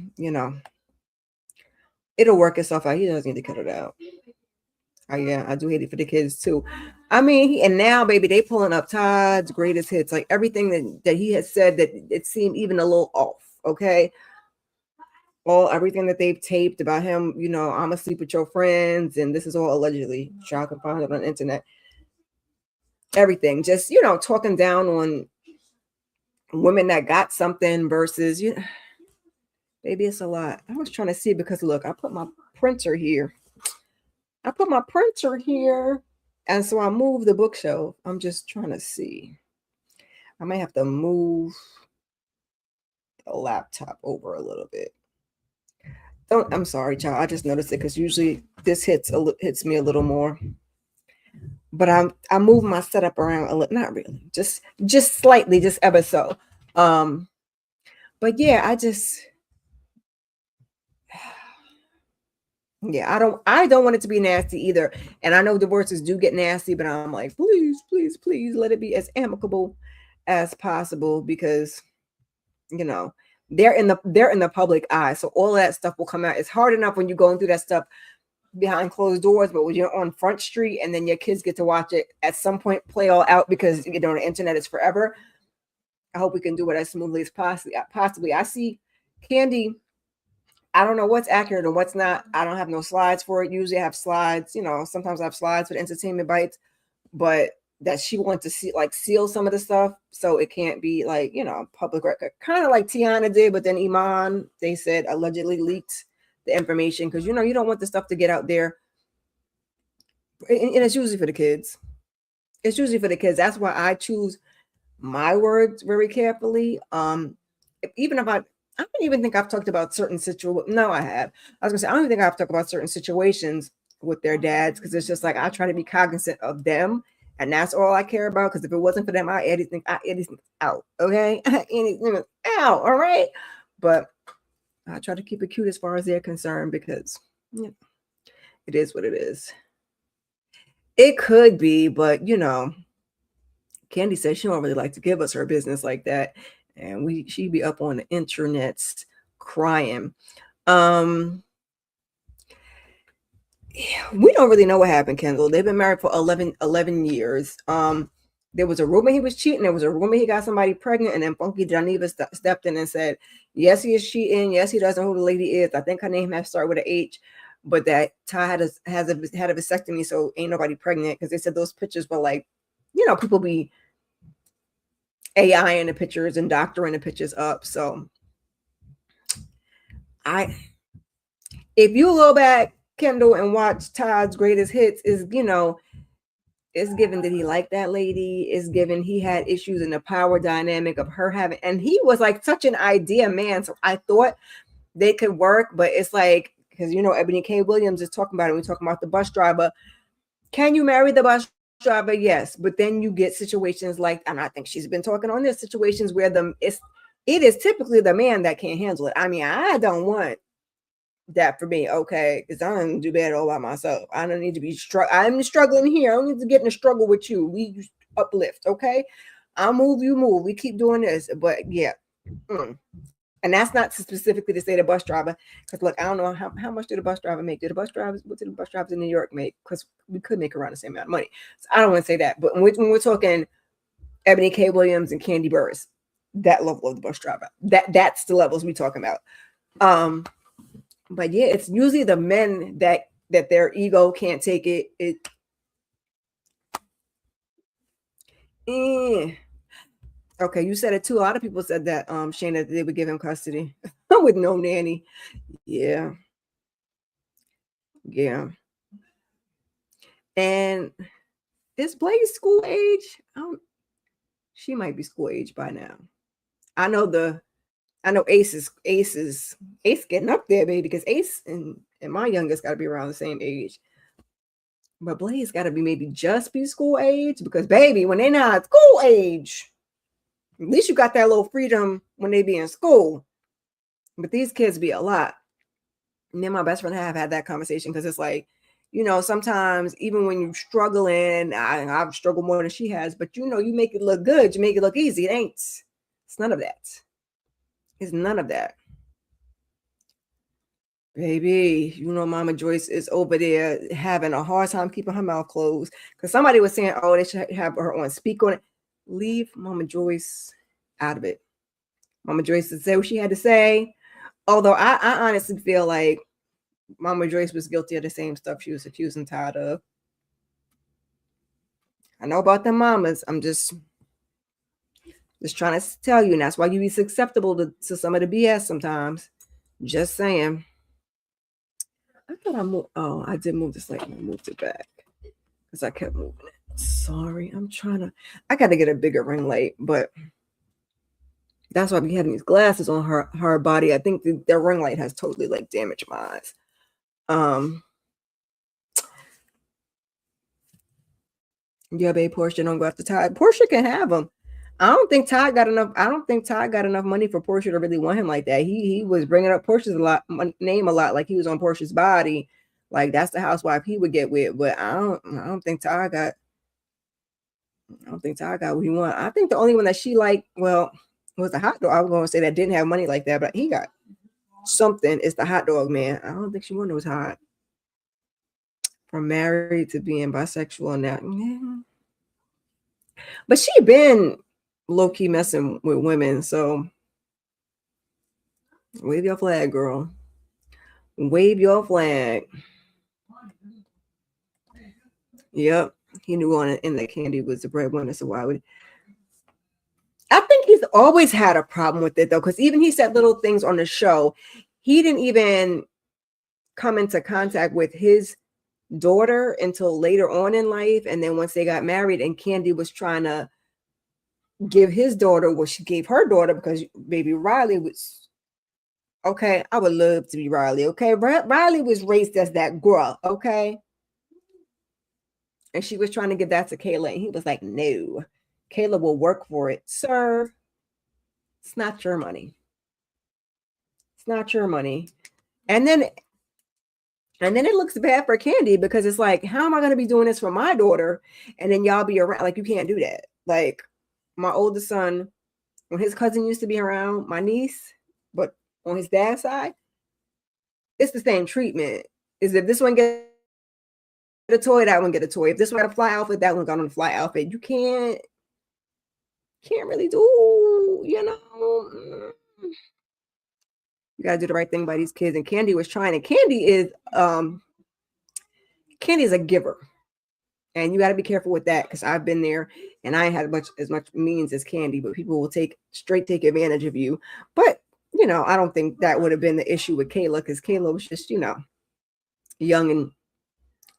it'll work itself out. He doesn't need to cut it out. Yeah, I do hate it for the kids too. I mean, and now, baby, they pulling up Todd's greatest hits, like everything that he has said that it seemed even a little off. Okay, everything that they've taped about him, I'm asleep with your friends, and this is all allegedly. Child can find it on the internet. Everything, just talking down on women that got something versus baby, it's a lot. I was trying to see, because look, I put my printer here. And so I moved the bookshelf. I'm just trying to see. I might have to move the laptop over a little bit. I'm sorry, child. I just noticed it, because usually this hits me a little more. But I moved my setup around a little, not really, just slightly, just ever so. But yeah, I don't want it to be nasty either. And I know divorces do get nasty, but I'm like, please, please, please let it be as amicable as possible, because they're in the public eye. So all of that stuff will come out. It's hard enough when you're going through that stuff behind closed doors, but when you're on Front Street and then your kids get to watch it at some point play all out, because the internet is forever. I hope we can do it as smoothly as possibly. I see Candy. I don't know what's accurate and what's not. I don't have no slides for it. Usually I have slides, sometimes I have slides for the entertainment bites, but that she wants to see, like, seal some of the stuff so it can't be like, public record. Kind of like Tiana did, but then Iman, they said, allegedly leaked the information, because you don't want the stuff to get out there. And it's usually for the kids. It's usually for the kids. That's why I choose my words very carefully. Even if I don't even think I've talked about certain situations. No, I have. I was gonna say, I don't even think I've talked about certain situations with their dads, because it's just like I try to be cognizant of them, and that's all I care about. Because if it wasn't for them, I edit things out. Okay, anything out. All right, but I try to keep it cute as far as they're concerned, because it is what it is. It could be, but Candy says she don't really like to give us her business like that, and she'd be up on the internets crying. We don't really know what happened, Kendall. They've been married for 11 years. There was a rumor he was cheating. There was a rumor he got somebody pregnant, and then Funky Geneva stepped in and said, yes, he is cheating. Yes, he doesn't know who the lady is. I think her name has to start with an H, but that Ty had a vasectomy, so ain't nobody pregnant, because they said those pictures were like, people be AI in the pictures and doctoring the pictures up. So If you go back, Kendall, and watch Todd's greatest hits, is it's given that he liked that lady. It's given he had issues in the power dynamic of her having, and he was like such an idea man. So I thought they could work, but it's like, because Ebony K. Williams is talking about it. We're talking about the bus driver. Can you marry the bus driver? Yes, but then you get situations like, and I think she's been talking on this, situations where it is typically the man that can't handle it. I mean, I don't want that for me, okay? Because I don't do bad all by myself. I don't need to be I'm struggling here. I don't need to get in a struggle with you. We uplift, okay? I'll move, you move. We keep doing this, but yeah. And that's not specifically to say the bus driver, because look, I don't know how much did the bus driver make? What did the bus drivers in New York make? Because we could make around the same amount of money. So I don't want to say that. But when we're talking Ebony K. Williams and Candy Burris, that level of the bus driver, that's the levels we're talking about. But yeah, it's usually the men that their ego can't take it. Okay, you said it too. A lot of people said that, Shayna, they would give him custody with no nanny. Yeah. And is Blaze school age? She might be school age by now. I know Ace getting up there, baby, because Ace and my youngest got to be around the same age. But Blaze got to be maybe just be school age, because baby, when they're not school age, at least you got that little freedom when they be in school. But these kids be a lot. Me and my best friend have had that conversation, because it's like, sometimes even when you're struggling, I've struggled more than she has, but you make it look good, you make it look easy. It ain't. It's none of that. It's none of that. Baby, Mama Joyce is over there having a hard time keeping her mouth closed, because somebody was saying, oh, they should have her on speak on it. Leave Mama Joyce out of it. Mama Joyce would say what she had to say. Although I honestly feel like Mama Joyce was guilty of the same stuff she was accusing Todd of. I know about them mamas. I'm just trying to tell you, and that's why you be susceptible to some of the BS sometimes. Just saying. I thought I moved. Oh, I did move this light. I moved it back because I kept moving it. Sorry, I got to get a bigger ring light, but that's why I be having these glasses on her body. I think the ring light has totally like damaged my eyes. Yeah, babe, Portia don't go after Todd. Portia can have him. I don't think Todd got enough money for Portia to really want him like that. He was bringing up Portia's name a lot, like he was on Portia's body, like that's the housewife he would get with. But I don't think Todd got what he wanted. I think the only one that she liked, well, was the hot dog. I was going to say that didn't have money like that, but he got something. It's the hot dog man. I don't think she wanted was hot. From married to being bisexual now. Yeah. But she been low-key messing with women, so wave your flag, girl. Wave your flag. Yep. He knew in that Candy was the breadwinner, so why would I think he's always had a problem with it though, because even he said little things on the show. He didn't even come into contact with his daughter until later on in life, and then once they got married and Candy was trying to give his daughter what she gave her daughter, because baby Riley was okay. I would love to be Riley. Okay, Riley was raised as that girl. Okay, and she was trying to give that to Kayla, and he was like, "No, Kayla will work for it, sir. It's not your money. It's not your money." And then it looks bad for Candy, because it's like, how am I going to be doing this for my daughter? And then y'all be around. Like, you can't do that. Like, my oldest son, when his cousin used to be around my niece, but on his dad's side, it's the same treatment. Is if this one get a toy, that one get a toy. If this one got a fly outfit, that one got on a fly outfit. You can't really do, you gotta do the right thing by these kids. And Candy was trying, and Candy is a giver. And you got to be careful with that, because I've been there and I ain't had as much means as Candy, but people will take advantage of you. But I don't think that would have been the issue with Kayla, because Kayla was just, young and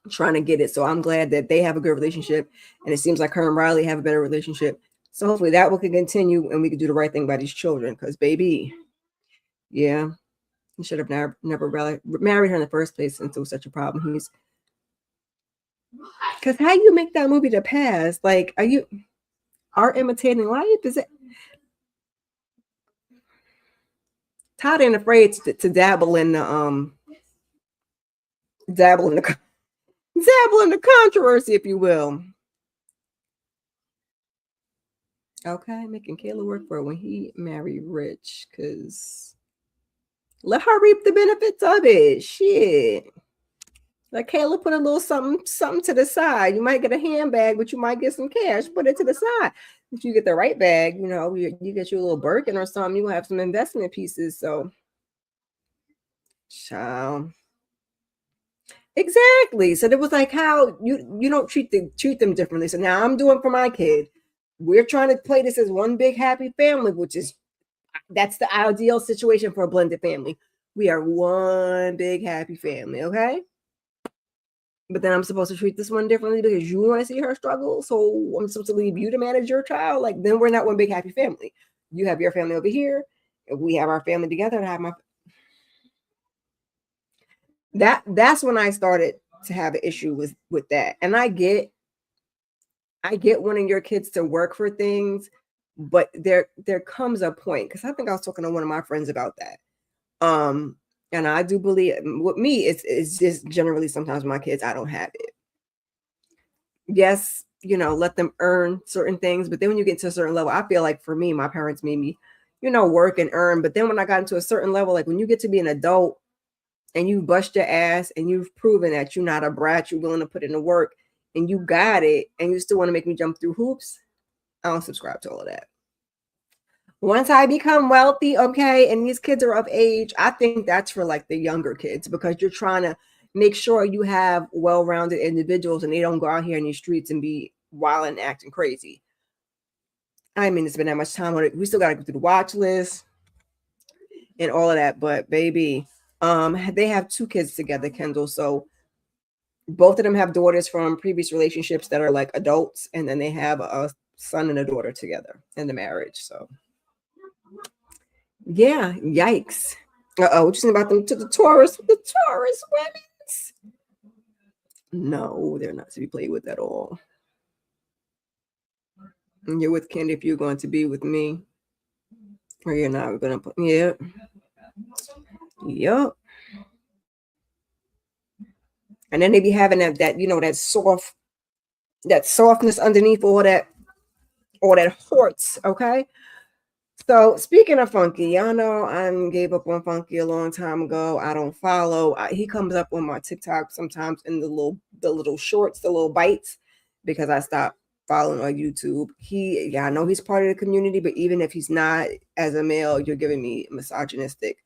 trying to get it. So I'm glad that they have a good relationship, and it seems like her and Riley have a better relationship. So hopefully that will continue, and we can do the right thing by these children. Because baby, yeah, he should have never married her in the first place since it was such a problem. Because how you make that movie to pass? Like, are you art imitating life? Is it? Todd ain't afraid to dabble in the dabble in the dabble in the controversy, if you will. Okay, making Kayla work for it when he married Rich, because let her reap the benefits of it. Shit. Like, Kayla, put a little something to the side. You might get a handbag, but you might get some cash. Put it to the side. If you get the right bag, you get you a little Birkin or something, you have some investment pieces. So, child. Exactly. So it was like, how you don't treat them differently. So now I'm doing for my kid. We're trying to play this as one big happy family, which is that's the ideal situation for a blended family. We are one big happy family, okay? But then I'm supposed to treat this one differently because you want to see her struggle. So I'm supposed to leave you to manage your child. Like, then we're not one big happy family. You have your family over here, and we have our family together. And I have my that's when I started to have an issue with that. And I get wanting your kids to work for things, but there comes a point, because I think I was talking to one of my friends about that. And I do believe with me, it's just generally sometimes my kids, I don't have it. Yes, let them earn certain things, but then when you get to a certain level, I feel like for me, my parents made me, work and earn. But then when I got into a certain level, like when you get to be an adult and you bust your ass and you've proven that you're not a brat, you're willing to put in the work and you got it, and you still want to make me jump through hoops, I don't subscribe to all of that. Once I become wealthy, okay, and these kids are of age, I think that's for like the younger kids, because you're trying to make sure you have well-rounded individuals and they don't go out here in these streets and be wild and acting crazy. I mean, it's been that much time on it. We still got to go through the watch list and all of that, but baby, they have 2 kids together, Kendall. So both of them have daughters from previous relationships that are like adults, and then they have a son and a daughter together in the marriage. So yeah, yikes. Uh-oh, what you think about them to the Taurus women's? No, they're not to be played with at all. And you're with Candy if you're going to be with me. Or you're not gonna put Yep. And then they be having that that softness underneath all that horts, okay? So speaking of Funky, y'all know I gave up on Funky a long time ago. I don't follow. He comes up on my TikTok sometimes in the little shorts, the little bites, because I stopped following on YouTube. I know he's part of the community, but even if he's not, as a male, you're giving me misogynistic,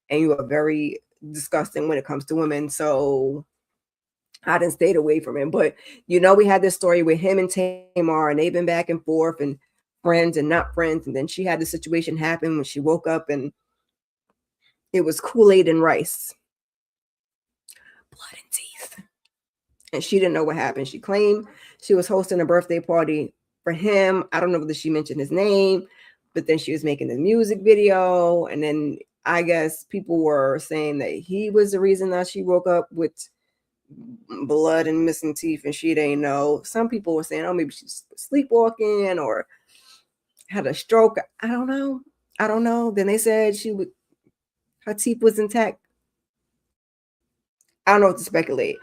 and you are very disgusting when it comes to women. So I didn't stay away from him. But we had this story with him and Tamar, and they've been back and forth and friends and not friends. And then she had the situation happen when she woke up and it was Kool-Aid and rice, blood and teeth. And she didn't know what happened. She claimed she was hosting a birthday party for him. I don't know whether she mentioned his name, but then she was making a music video. And then I guess people were saying that he was the reason that she woke up with blood and missing teeth and she didn't know. Some people were saying, oh, maybe she's sleepwalking or had a stroke. I don't know. Then they said her teeth was intact. I don't know what to speculate.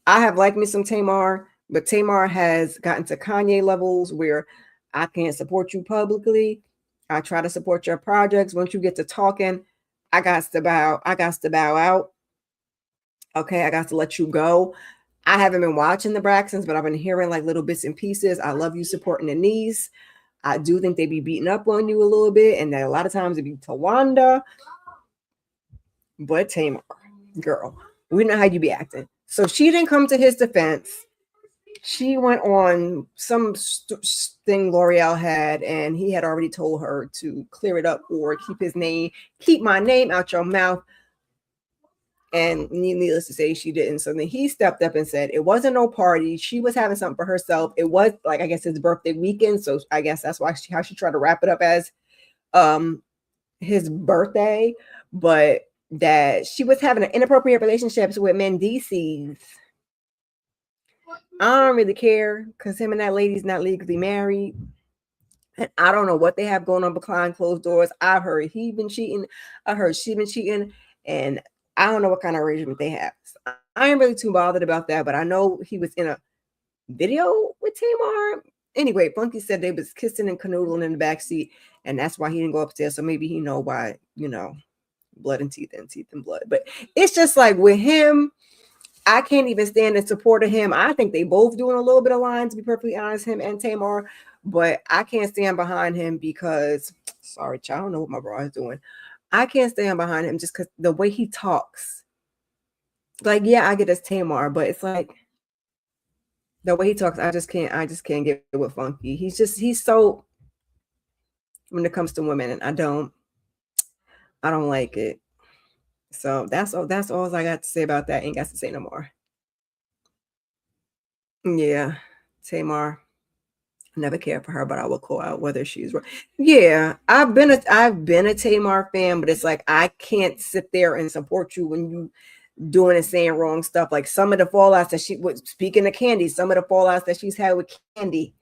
I have liked me some Tamar, but Tamar has gotten to Kanye levels where I can't support you publicly. I try to support your projects. Once you get to talking, I got to bow out. Okay, I got to let you go. I haven't been watching the Braxtons, but I've been hearing like little bits and pieces. I love you supporting the niece. I do think they be beating up on you a little bit, and that a lot of times it be Tawanda. But Tamar, girl, we know how you be acting. So she didn't come to his defense. She went on some thing L'Oreal had, and he had already told her to clear it up or keep my name out your mouth. And needless to say, she didn't. So then he stepped up and said it wasn't no party. She was having something for herself. It was like, I guess, his birthday weekend. So I guess that's why how she tried to wrap it up as his birthday. But that she was having an inappropriate relationships with Mendices. I don't really care because him and that lady's not legally married. And I don't know what they have going on behind closed doors. I've heard he been cheating. I heard she been cheating. And I don't know what kind of arrangement they have. So I ain't really too bothered about that. But I know he was in a video with Tamar. Anyway, Funky said they was kissing and canoodling in the backseat. And that's why he didn't go upstairs. So maybe he know why, blood and teeth and blood. But it's just like with him, I can't even stand in support of him. I think they both doing a little bit of lying, to be perfectly honest, him and Tamar. But I can't stand behind him because, sorry, child, I don't know what my bra is doing. I can't stand behind him just because the way he talks. Like, yeah, I get it's Tamar, but it's like the way he talks, I just can't get with Funky. He's so, when it comes to women, and I don't like it. So that's all I got to say about that. Ain't got to say no more. Yeah, Tamar. Never cared for her, but I will call out whether she's right. Yeah, I've been a Tamar fan, but it's like I can't sit there and support you when you doing and saying wrong stuff. Like some of the fallouts that she was speaking of Candy, some of the fallouts that she's had with Candy.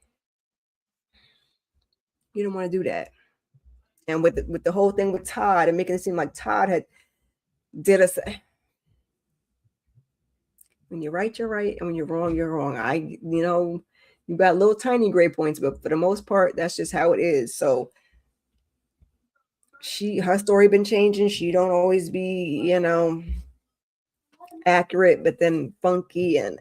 You don't want to do that. And with the whole thing with Todd and making it seem like Todd had did us. When you're right, you're right, and when you're wrong, you're wrong. You got little tiny gray points, but for the most part, that's just how it is. So her story been changing. She don't always be, accurate, but then Funky, and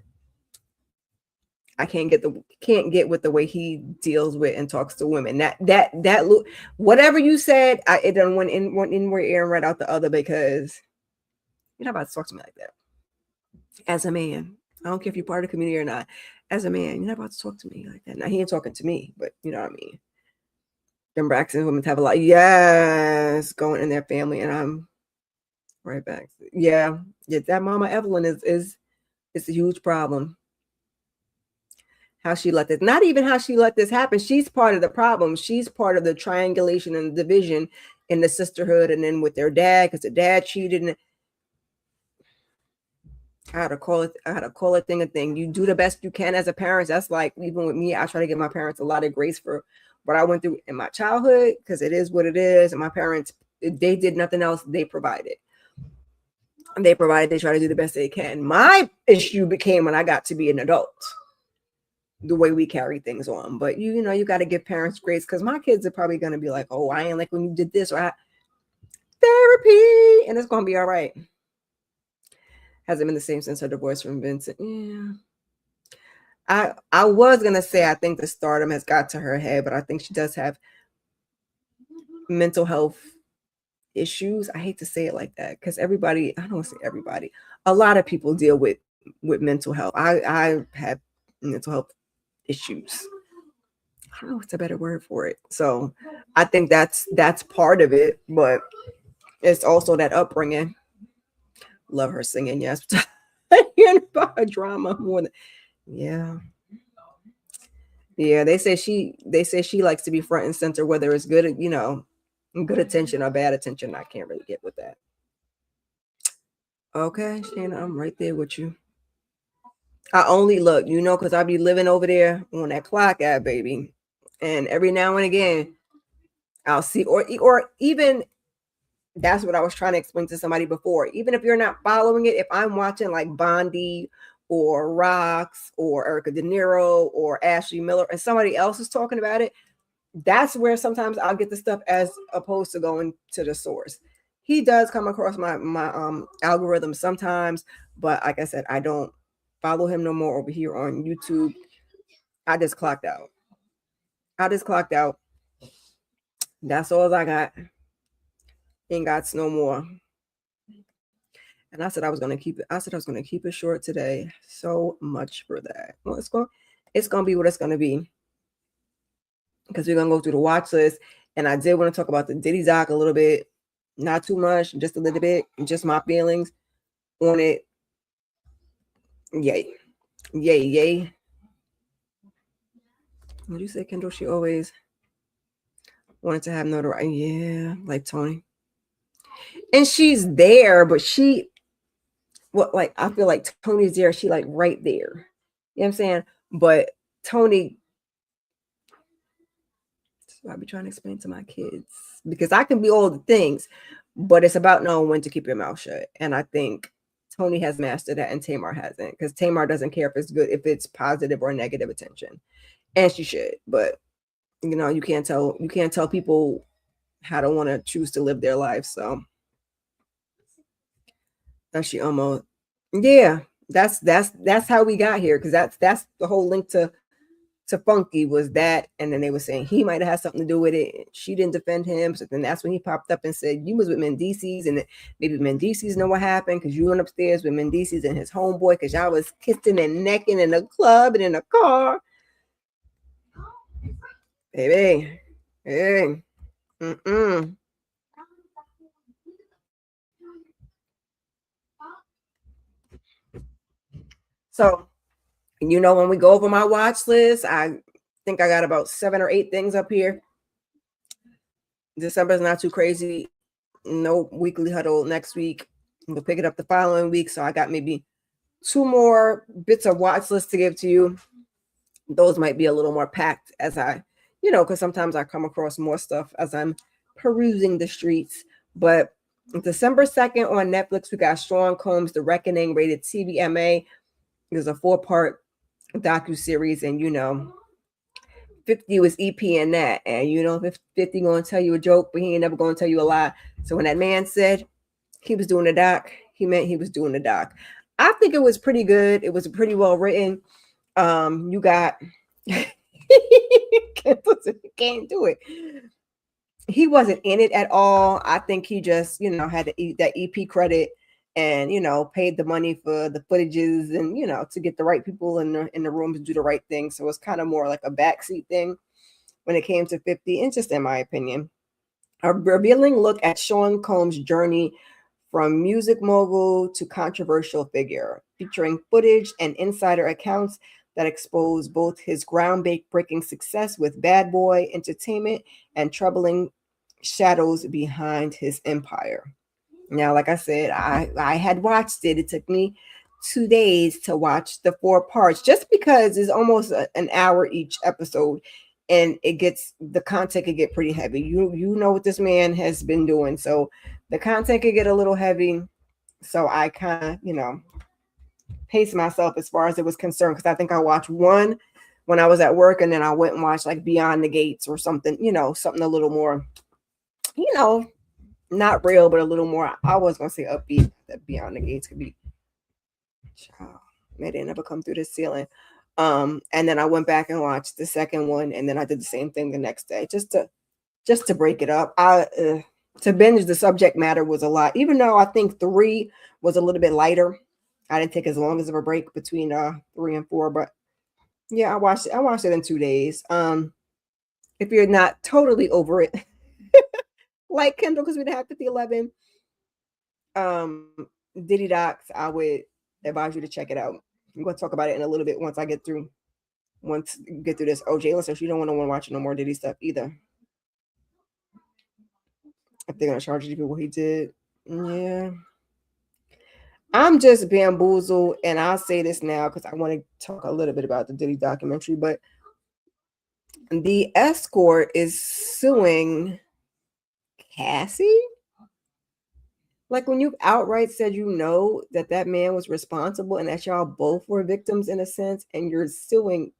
I can't get with the way he deals with and talks to women. That whatever you said, it done went in one ear and right out the other, because you're not about to talk to me like that. As a man, I don't care if you're part of the community or not. As a man, you're not about to talk to me like that. Now he ain't talking to me, but you know what I mean. Them Braxton women have a lot, yes, going in their family, and I'm right back. Yeah, that Mama Evelyn is a huge problem. How she let this, not even how she let this happen. She's part of the problem. She's part of the triangulation and the division in the sisterhood, and then with their dad, because the dad cheated. And I had to call it thing a thing. You do the best you can as a parent. That's like, even with me, I try to give my parents a lot of grace for what I went through in my childhood, because it is what it is. And my parents, they did nothing else. They provided. They try to do the best they can. My issue became when I got to be an adult, the way we carry things on. But you got to give parents grace, because my kids are probably going to be like, oh, I ain't like when you did this, or therapy, and it's going to be all right. Hasn't been the same since her divorce from Vincent. Yeah. I was going to say, I think the stardom has got to her head, but I think she does have mental health issues. I hate to say it like that, because everybody, I don't want to say everybody, a lot of people deal with mental health. I have mental health issues. I don't know what's a better word for it. So I think that's part of it, but it's also that upbringing. Love her singing, yes. Hearing about her drama more than, yeah. They say she likes to be front and center, whether it's good, good attention or bad attention. I can't really get with that. Okay, Shanna, I'm right there with you. I only look, because I be living over there on that clock app, baby. And every now and again, I'll see, or even, that's what I was trying to explain to somebody before. Even if you're not following it, if I'm watching like Bondi or Rocks or Erica De Niro or Ashley Miller, and somebody else is talking about it, that's where sometimes I'll get the stuff as opposed to going to the source. He does come across my algorithm sometimes, but like I said, I don't follow him no more over here on YouTube. I just clocked out. That's all I got. Ain't got no more. And I said I was gonna keep it. I said I was gonna keep it short today. So much for that. Well, let's go. it's gonna be what it's gonna be. Because we're gonna go through the watch list. And I did want to talk about the Diddy doc a little bit. Not too much, just a little bit, just my feelings on it. Yay. Yay, yay. What do you say, Kendall? She always wanted to have notoriety. Yeah, like Tony. And she's there, but like I feel like Tony's there, she like right there. You know what I'm saying? But Tony, that's what I be trying to explain to my kids. Because I can be all the things, but it's about knowing when to keep your mouth shut. And I think Tony has mastered that and Tamar hasn't. Because Tamar doesn't care if it's good, if it's positive or negative attention. And she should. But you can't tell people how to want to choose to live their life. So she almost, yeah, that's how we got here, because that's the whole link to Funky was that, and then they were saying he might have had something to do with it. She didn't defend him, so then that's when he popped up and said you was with Mendices, and maybe Mendices know what happened because you went upstairs with Mendices and his homeboy because y'all was kissing and necking in the club and in the car. Baby, hey, So, when we go over my watch list, I think I got about 7 or 8 things up here. December's not too crazy. No weekly huddle next week. We'll pick it up the following week. So I got maybe 2 more bits of watch list to give to you. Those might be a little more packed as I, because sometimes I come across more stuff as I'm perusing the streets. But December 2nd on Netflix, we got Sean Combs' The Reckoning, rated TVMA. There's a 4-part docuseries, and 50 was EP in that. And 50 gonna tell you a joke, but he ain't never gonna tell you a lie. So when that man said he was doing the doc, he meant he was doing the doc. I think it was pretty good. It was pretty well written. You got can't do it. He wasn't in it at all. I think he just, had to eat that EP credit and, paid the money for the footages and, to get the right people in the room to do the right thing. So it's kind of more like a backseat thing when it came to 50, and just in my opinion. A revealing look at Sean Combs' journey from music mogul to controversial figure, featuring footage and insider accounts that expose both his groundbreaking success with Bad Boy Entertainment and troubling shadows behind his empire. Now, like I said, I had watched it. It took me 2 days to watch the 4 parts, just because it's almost an hour each episode, and the content could get pretty heavy. You know what this man has been doing, so the content could get a little heavy. So I kind of, paced myself as far as it was concerned, because I think I watched one when I was at work, and then I went and watched like Beyond the Gates or something, something a little more, not real, but a little more, I was gonna say upbeat. That Beyond the Gates could be, child, may they never come through the ceiling. And then I went back and watched the second one, and then I did the same thing the next day, just to break it up. To binge, the subject matter was a lot, even though I think 3 was a little bit lighter. I didn't take as long as of a break between 3 and 4, but yeah, I watched it in 2 days. If you're not totally over it, like Kendall, because we didn't have 5011 Diddy docs, I would advise you to check it out. I'm going to talk about it in a little bit once get through this. Oh, Jalen says you don't want to watch no more Diddy stuff either. If they're going to charge you for what he did, yeah. I'm just bamboozled, and I'll say this now because I want to talk a little bit about the Diddy documentary, but the escort is suing Cassie. Like, when you've outright said that man was responsible and that y'all both were victims in a sense, and you're suing.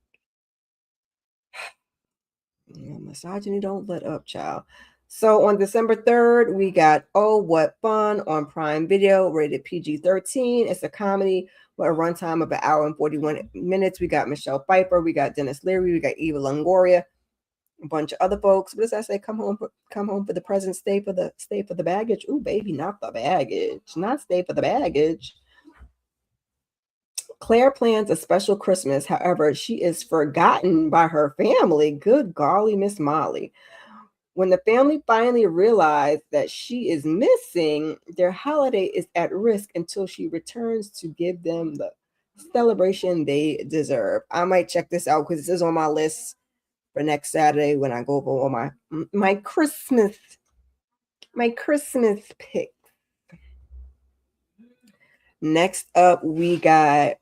Misogyny don't let up, child. So on December 3rd, we got Oh What Fun on Prime Video, rated PG-13. It's a comedy with a runtime of 1 hour and 41 minutes. We got Michelle Pfeiffer, we got Dennis Leary, we got Eva Longoria, a bunch of other folks. What does that say? Come home for the present, stay for the baggage. Ooh, baby, not the baggage. Not stay for the baggage. Claire plans a special Christmas. However, she is forgotten by her family. Good golly, Miss Molly. When the family finally realize that she is missing, their holiday is at risk until she returns to give them the celebration they deserve. I might check this out because this is on my list for next Saturday when I go over all my Christmas pick. Next up, we got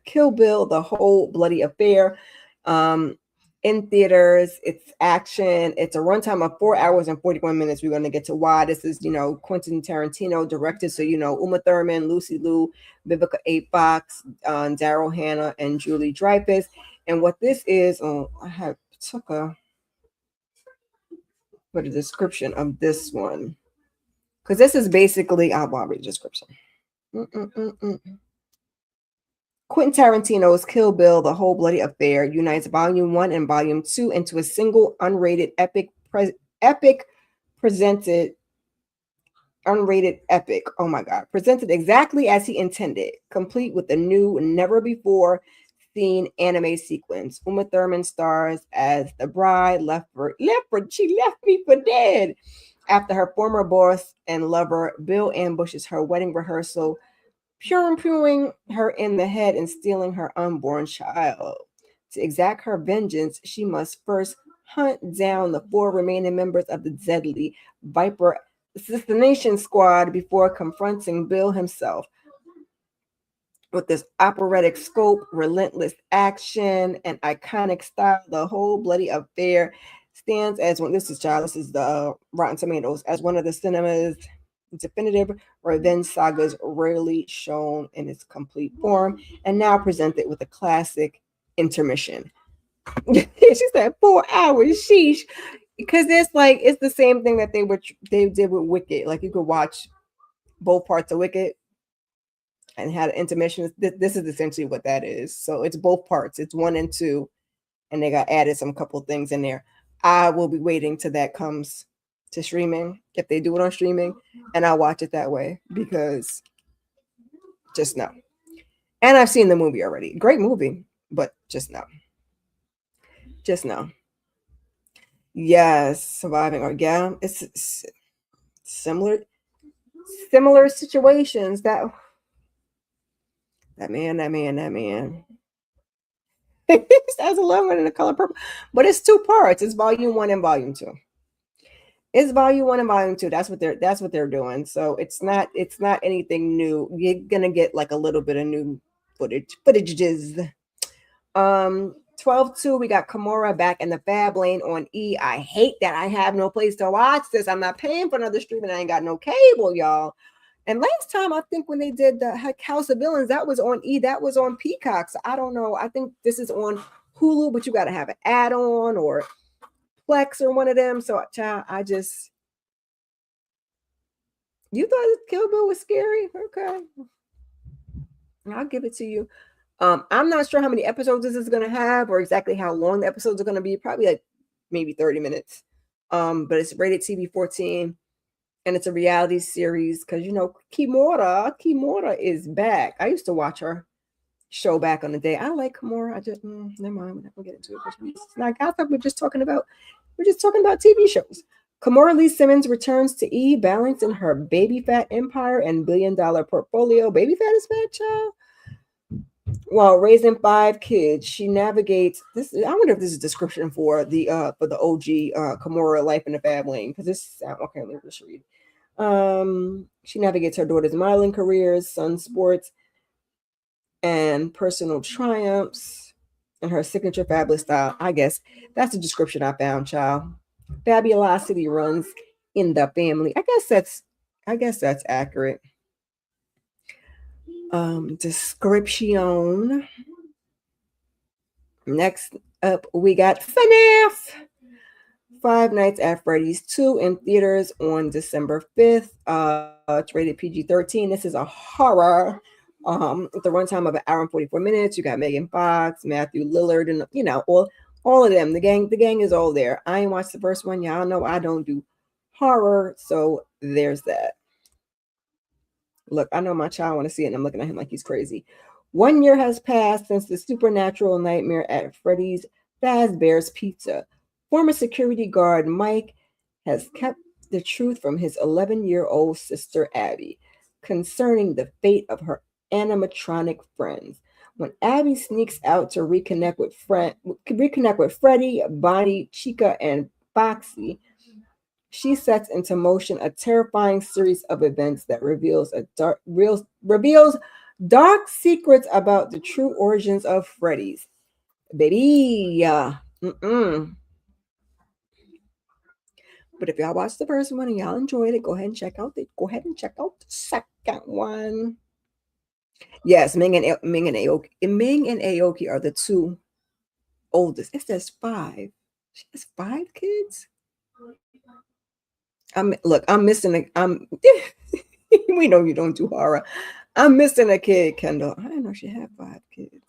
Kill Bill, The Whole Bloody Affair. In theaters, it's action. It's a runtime of 4 hours and 41 minutes. We're going to get to why this is, Quentin Tarantino directed. So, Uma Thurman, Lucy Liu, Vivica A. Fox, Daryl Hannah, and Julie Dreyfus. And what this is, I took a description of this one. Because this is basically, I'll read the description. Quentin Tarantino's Kill Bill, The Whole Bloody Affair unites Volume 1 and Volume 2 into a single unrated epic. Presented exactly as he intended, complete with a new, never-before-seen anime sequence. Uma Thurman stars as the bride she left me for dead. After her former boss and lover, Bill ambushes her wedding rehearsal, pewing her in the head and stealing her unborn child. To exact her vengeance, she must first hunt down the 4 remaining members of the deadly Viper assassination squad before confronting Bill himself. With this operatic scope, relentless action, and iconic style, The Whole Bloody Affair stands as one. This is the Rotten Tomatoes, as one of the cinema's definitive revenge sagas, rarely shown in its complete form, and now presented with a classic intermission. She said 4 hours, sheesh. Because it's the same thing that they did with Wicked. Like, you could watch both parts of Wicked and had an intermission. This is essentially what that is. So it's both parts. It's 1 and 2, and they got added some couple things in there. I will be waiting till that comes to streaming, if they do it on streaming, and I'll watch it that way, because just no. And I've seen the movie already. Great movie, but just no. Yes, surviving, or it's similar situations. That man. That's a long one in the color purple, but it's 2 parts. It's Volume 1 and Volume 2. It's Volume 1 and Volume 2. That's what they're doing. So it's not anything new. You're gonna get like a little bit of new footages. 12/2, we got Kimura back in the Fab Lane on E. I hate that I have no place to watch this. I'm not paying for another stream, and I ain't got no cable, y'all. And last time, I think when they did the House of Villains, that was on E. That was on Peacock. So I don't know. I think this is on Hulu, but you got to have an add-on or Plex or one of them. So, child, you thought Kill Bill was scary? Okay. I'll give it to you. I'm not sure how many episodes this is going to have, or exactly how long the episodes are going to be. Probably like maybe 30 minutes. But it's rated TV 14, and it's a reality series because, Kimura is back. I used to watch her show back on the day. I like Kimura. I just never mind. We're not gonna get into it. Like, I thought we're just talking about TV shows. Kimura Lee Simmons returns to E, balancing her baby fat empire and billion-dollar portfolio. Baby fat is fat, child. While raising 5 kids, she navigates this. I wonder if this is a description for the OG Kimura Life in the Fab Lane, because this okay. Let me just read. She navigates her daughter's modeling careers, son's sports, and personal triumphs, and her signature fabulous style. I guess that's the description I found, child. Fabulosity runs in the family. I guess that's accurate. Description. Next up, we got FNAF. Five Nights at Freddy's 2 in theaters on December 5th. It's rated PG-13. This is a horror. With the runtime of 1 hour and 44 minutes. You got Megan Fox, Matthew Lillard, and all of them. The gang is all there. I ain't watched the first one. Y'all know I don't do horror, so there's that. Look, I know my child want to see it, and I'm looking at him like he's crazy. 1 year has passed since the supernatural nightmare at Freddy's Fazbear's Pizza. Former security guard Mike has kept the truth from his 11-year-old sister Abby concerning the fate of her animatronic friends. When Abby sneaks out to reconnect with Freddy, Bonnie, Chica, and Foxy, she sets into motion a terrifying series of events that reveals dark secrets about the true origins of Freddy's. Baby, yeah. But if y'all watched the first one and y'all enjoyed it, go ahead and check out the second one. Yes, Ming and Aoki are the two oldest. It says 5. She has 5 kids. I'm missing we know you don't do horror. I'm missing a kid, Kendall. I didn't know she had 5 kids.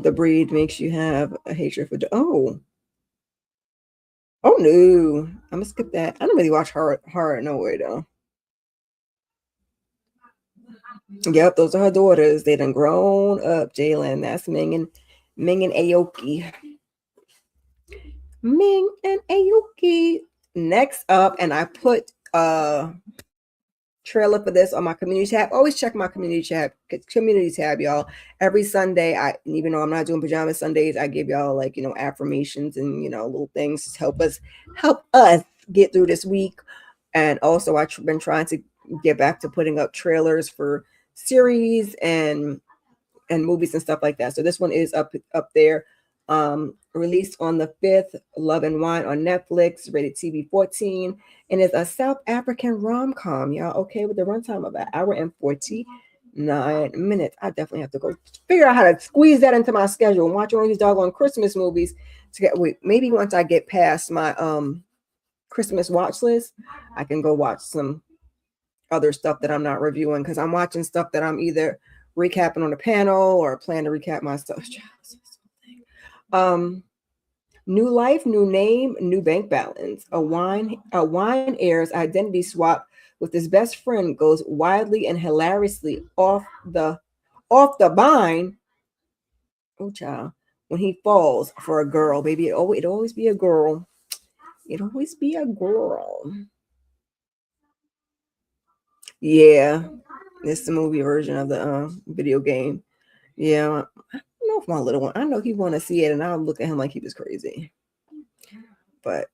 The breed makes you have a hatred for oh no. I'm gonna skip that. I don't really watch horror no way though. Yep, those are her daughters. They done grown up, Jalen. That's Ming and Aoki. Ming and Aoki. Next up, and I put trailer for this on my community tab. Always check my community tab, y'all. Every Sunday, even though I'm not doing pajama Sundays, I give y'all like affirmations and little things to help us get through this week. And also, I've been trying to get back to putting up trailers for series and movies and stuff like that. So this one is up there. Released on the 5th, Love and Wine on Netflix, rated TV 14, and it's a South African rom-com. Y'all okay with the runtime of an hour and 49 minutes? I definitely have to go figure out how to squeeze that into my schedule and watch one of these doggone Christmas movies maybe once I get past my Christmas watch list, I can go watch some other stuff that I'm not reviewing, because I'm watching stuff that I'm either recapping on the panel or plan to recap my stuff. New life, new name, new bank balance. A wine heir's identity swap with his best friend goes wildly and hilariously off the vine. Oh, child! When he falls for a girl, baby, it always be a girl. It always be a girl. Yeah, it's the movie version of the video game. Yeah, I don't know if my little one. I know he want to see it, and I'll look at him like he was crazy. But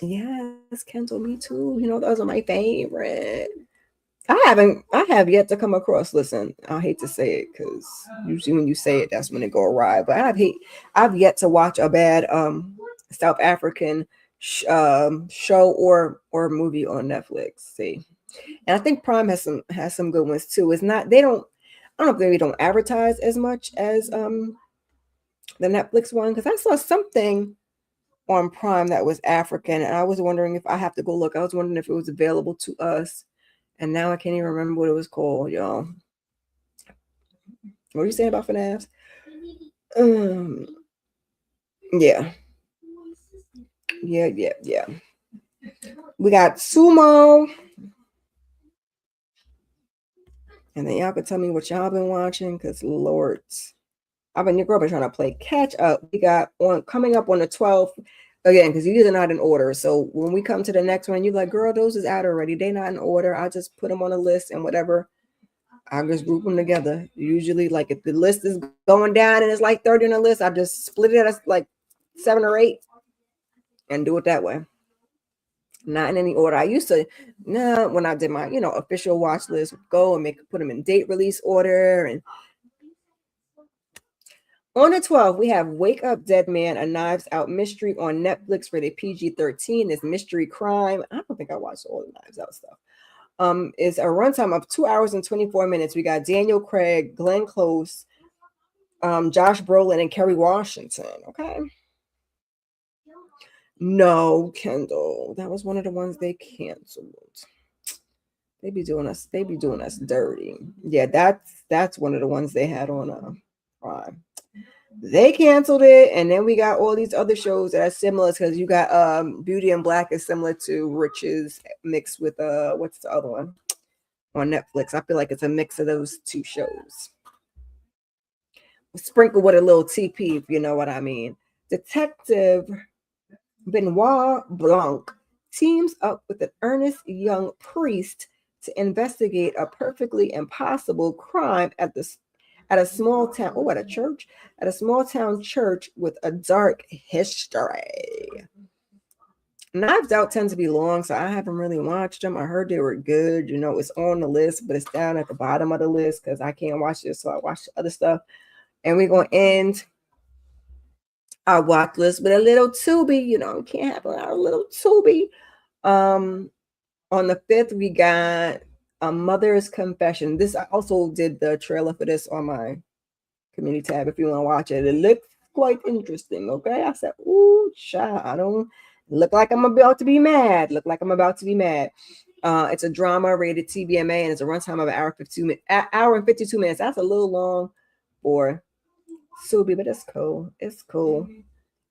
yes, Kendall, me too. Those are my favorite. I have yet to come across. Listen, I hate to say it because usually when you say it, that's when it go awry. But I've yet to watch a bad South African show or movie on Netflix. See, and I think Prime has some good ones too. It's not I don't know if they don't advertise as much as the Netflix one, because I saw something on Prime that was African, and I was wondering if I have to go look. I was wondering if it was available to us, and now I can't even remember what it was called, y'all. What are you saying about FNAF? Yeah. We got Sumo, and then y'all can tell me what y'all been watching, because lords, your girl been trying to play catch up. We got coming up on the 12th. Again, because these are not in order. So when we come to the next one, you're like, girl, those is out already. They not in order. I just put them on a list, and whatever, I just group them together. Usually, like if the list is going down and it's like 30 on the list, I just split it as like 7 or 8 and do it that way. Not in any order. I used to, when I did my, official watch list, go and put them in date release order. And on the 12th, we have Wake Up Dead Man, a Knives Out mystery on Netflix, rated PG-13. It's mystery crime. I don't think I watched all the Knives Out stuff. Is a runtime of 2 hours and 24 minutes. We got Daniel Craig, Glenn Close, Josh Brolin, and Kerry Washington. Okay. No, Kendall. That was one of the ones they canceled. They be doing us dirty. Yeah, that's one of the ones they had on Prime. They canceled it, and then we got all these other shows that are similar because you got Beauty and Black is similar to Riches mixed with what's the other one on Netflix? I feel like it's a mix of those two shows. Sprinkle with a little TP, if you know what I mean. Detective Benoit Blanc teams up with an earnest young priest to investigate a perfectly impossible crime at a small town. Oh, at a church, at a small town church with a dark history. Knives Out tend to be long, so I haven't really watched them. I heard they were good. You know, it's on the list, but it's down at the bottom of the list because I can't watch this, so I watch other stuff. And we're gonna end our watch list with a little Tubi. You know, can't have a little Tubi. On the 5th, we got A Mother's Confession. This I also did the trailer for this on my community tab if you want to watch it. It looks quite interesting. Okay. I said, ooh, child, I don't look like I'm about to be mad. Look like I'm about to be mad. It's a drama rated TVMA and it's a runtime of an hour and 52 minutes. That's a little long for Subi, but it's cool. It's cool.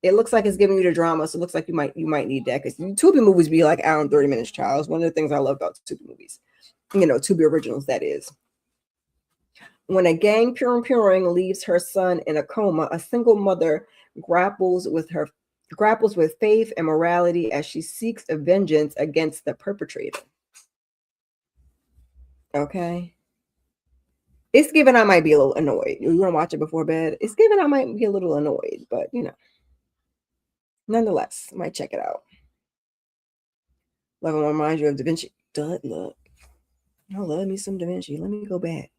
It looks like it's giving you the drama, so it looks like you might need that because Tubi movies be like hour and 30 minutes, child. It's one of the things I love about Tubi movies. You know, Tubi originals, that is. When a gang puring leaves her son in a coma, a single mother grapples with faith and morality as she seeks a vengeance against the perpetrator. Okay. It's given I might be a little annoyed. You want to watch it before bed? It's given I might be a little annoyed, but you know. Nonetheless, I might check it out. Love and reminds you of Da Vinci. Look. I love me some Da Vinci. Let me go back.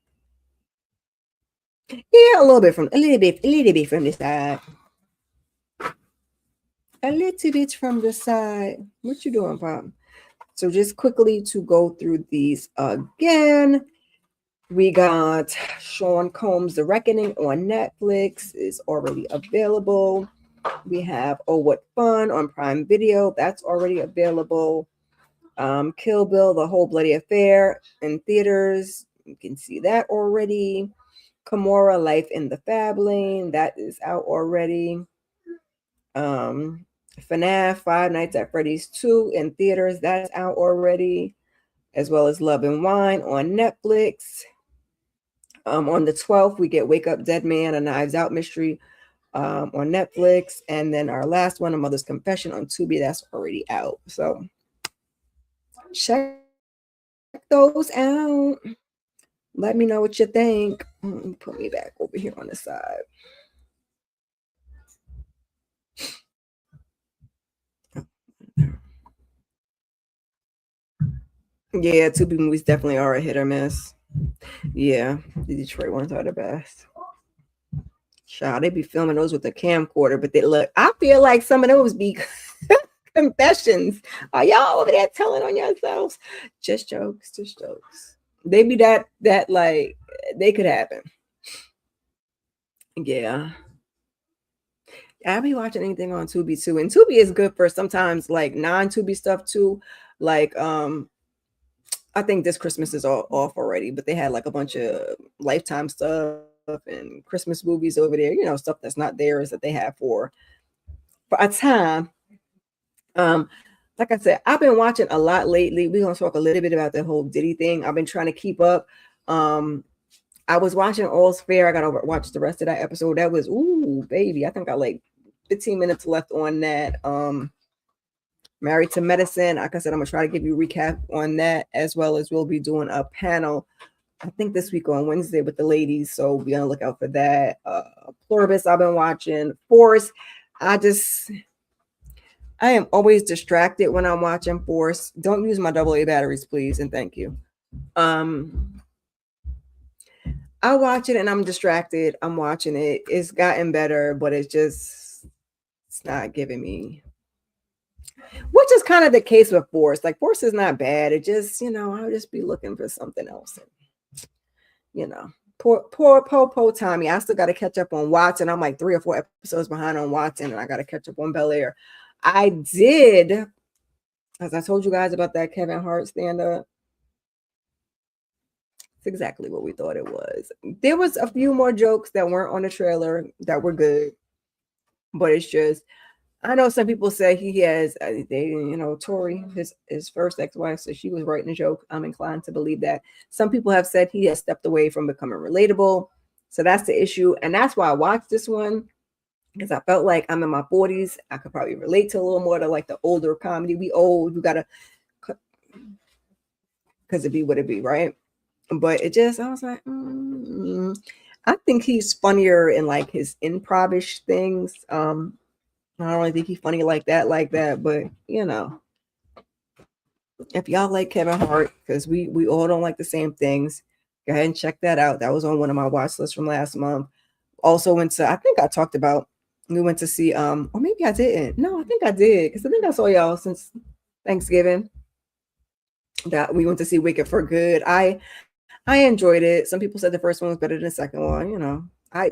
Yeah, a little bit from the side. A little bit from the side. What you doing, Pop? So just quickly to go through these again. We got Sean Combs' The Reckoning on Netflix is already available. We have Oh What Fun on Prime Video. That's already available. Kill Bill, The Whole Bloody Affair in theaters. You can see that already. Kimura, Life in the Fab Lane. That is out already. FNAF, Five Nights at Freddy's 2 in theaters. That's out already. As well as Love and Wine on Netflix. On the 12th, we get Wake Up Dead Man, a Knives Out mystery on Netflix. And then our last one, A Mother's Confession on Tubi. That's already out. So check those out. Let me know what you think. Put me back over here on the side. Yeah, Tubi movies definitely are a hit or miss. Yeah, the Detroit ones are the best. Child, they be filming those with a camcorder, but they look. I feel like some of those be confessions. Are y'all over there telling on yourselves? Just jokes, just jokes. They be that like they could happen. Yeah. I'll be watching anything on Tubi too. And Tubi is good for sometimes like non-Tubi stuff too. Like I think this Christmas is all off already, but they had like a bunch of Lifetime stuff and Christmas movies over there, you know, stuff that's not theirs that they have for a time. Like I said, I've been watching a lot lately. We're gonna talk a little bit about the whole Diddy thing. I've been trying to keep up. I was watching All's Fair. I gotta watch the rest of that episode. That was ooh, baby. I think I like 15 minutes left on that. Married to Medicine. Like I said, I'm gonna try to give you a recap on that, as well as we'll be doing a panel, I think this week on Wednesday with the ladies. So be on the lookout for that. Pluribus, I've been watching. Force. I am always distracted when I'm watching Force. Don't use my AA batteries, please, and thank you. I watch it and I'm distracted. I'm watching it. It's gotten better, but it's not giving me, which is kind of the case with Force. Like Force is not bad. It just, you know, I'll just be looking for something else. And, you know, poor Tommy. I still got to catch up on Watson. I'm like 3 or 4 episodes behind on Watson, and I got to catch up on Bel Air. I did, as I told you guys about that Kevin Hart stand-up. It's exactly what we thought it was. There was a few more jokes that weren't on the trailer that were good, but it's just I know some people say he has Tori, his first ex-wife, so she was writing a joke. I'm inclined to believe that. Some people have said he has stepped away from becoming relatable, so that's the issue, and that's why I watched this one because I felt like I'm in my 40s. I could probably relate to a little more to like the older comedy. We old, we gotta because it be what it be, right? But it just I was like, I think he's funnier in like his improvish things. I don't really think he's funny like that, but if y'all like Kevin Hart, because we all don't like the same things, go ahead and check that out. That was on one of my watch lists from last month. Also went to I think I talked about we went to see or maybe I didn't. No, I think I did because I think I saw y'all since Thanksgiving. That we went to see Wicked for Good. I enjoyed it. Some people said the first one was better than the second one. I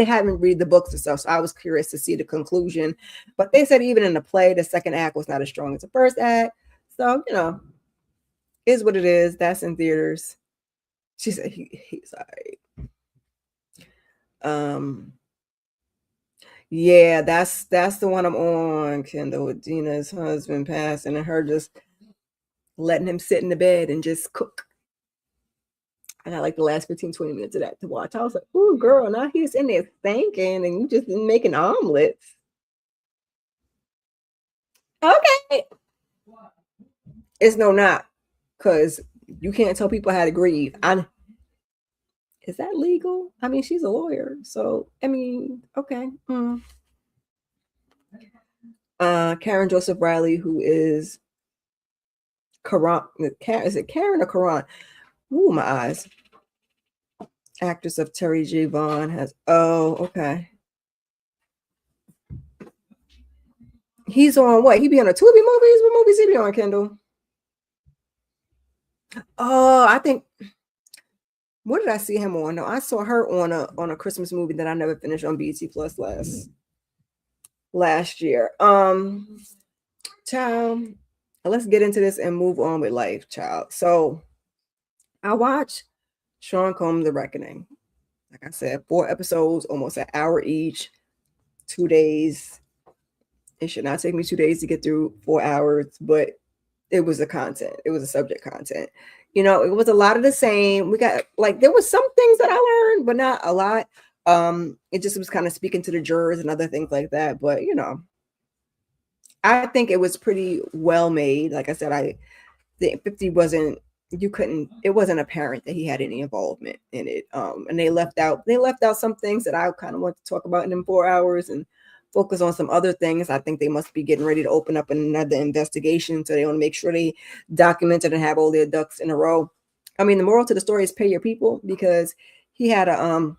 haven't read the books and stuff, so I was curious to see the conclusion. But they said even in the play, the second act was not as strong as the first act. So is what it is. That's in theaters. She said he's all right. Yeah, that's the one I'm on, Kendall, with Dina's husband passing and her just letting him sit in the bed and just cook. I got like the last 15, 20 minutes of that to watch. I was like, ooh, girl, now he's in there thinking and you just making omelets. Okay. It's no not because you can't tell people how to grieve. Is that legal? I mean, she's a lawyer. So, I mean, okay. Karen Joseph Riley, who is Karan. Is it Karen or Karan? Ooh, my eyes. Actress of Terry J. Vaughn has. Oh, okay. He's on what? He be on a Tubi movies? What movies he be on, Kendall? Oh, I think. What did I see him on? No, I saw her on a Christmas movie that I never finished on BT Plus last year. Child, let's get into this and move on with life, child. So I watched Sean Combs The Reckoning. Like I said, 4 episodes, almost an hour each, 2 days. It should not take me 2 days to get through 4 hours, but it was the content. It was the subject content. It was a lot of the same. We got like there was some things that I learned, but not a lot. It just was kind of speaking to the jurors and other things like that. But I think it was pretty well made. Like I said, the 50 it wasn't apparent that he had any involvement in it. And they left out some things that I kind of want to talk about in them 4 hours and focus on some other things. I think they must be getting ready to open up another investigation, so they want to make sure they document it and have all their ducks in a row. I mean, the moral to the story is pay your people, because he had a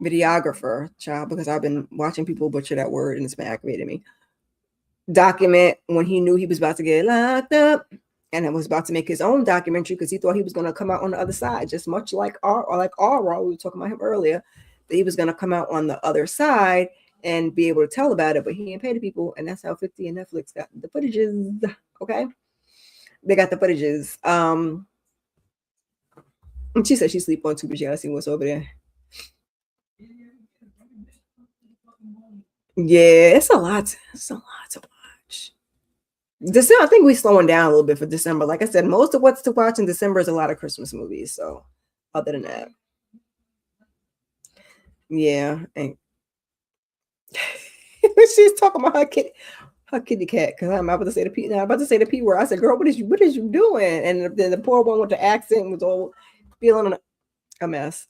videographer, child, because I've been watching people butcher that word and it's been aggravating me. Document when he knew he was about to get locked up and was about to make his own documentary because he thought he was going to come out on the other side, just much like Aura. We were talking about him earlier. That he was going to come out on the other side and be able to tell about it, but he didn't pay the people, and that's how 50 and Netflix got the footages. Okay, they got the footages. And she said she sleep on too, but you gotta see what's over there. Yeah, it's a lot. It's a lot to watch. December, I think we're slowing down a little bit for December. Like I said, most of what's to watch in December is a lot of Christmas movies. So, other than that, yeah. And she's talking about her kitty cat, because I'm about to say the P. Now I'm about to say the P word. I said, "Girl, what is you doing?" And then the poor one with the accent was all feeling a mess.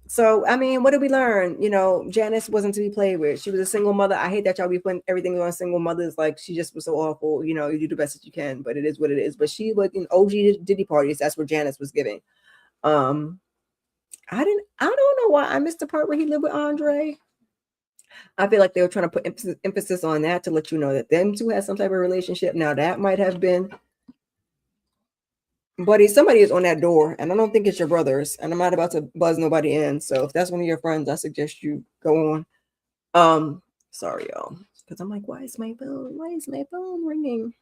So, I mean, what did we learn? Janice wasn't to be played with. She was a single mother. I hate that y'all be putting everything on single mothers. Like, she just was so awful. You do the best that you can, but it is what it is. But she was in OG Diddy parties. That's where Janice was giving. I don't know why I missed the part where he lived with Andre. I feel like they were trying to put emphasis on that to let you know that them two had some type of relationship. Now, that might have been. Buddy, somebody is on that door, and I don't think it's your brothers, and I'm not about to buzz nobody in. So if that's one of your friends, I suggest you go on. Sorry, y'all, because I'm like, why is my phone ringing?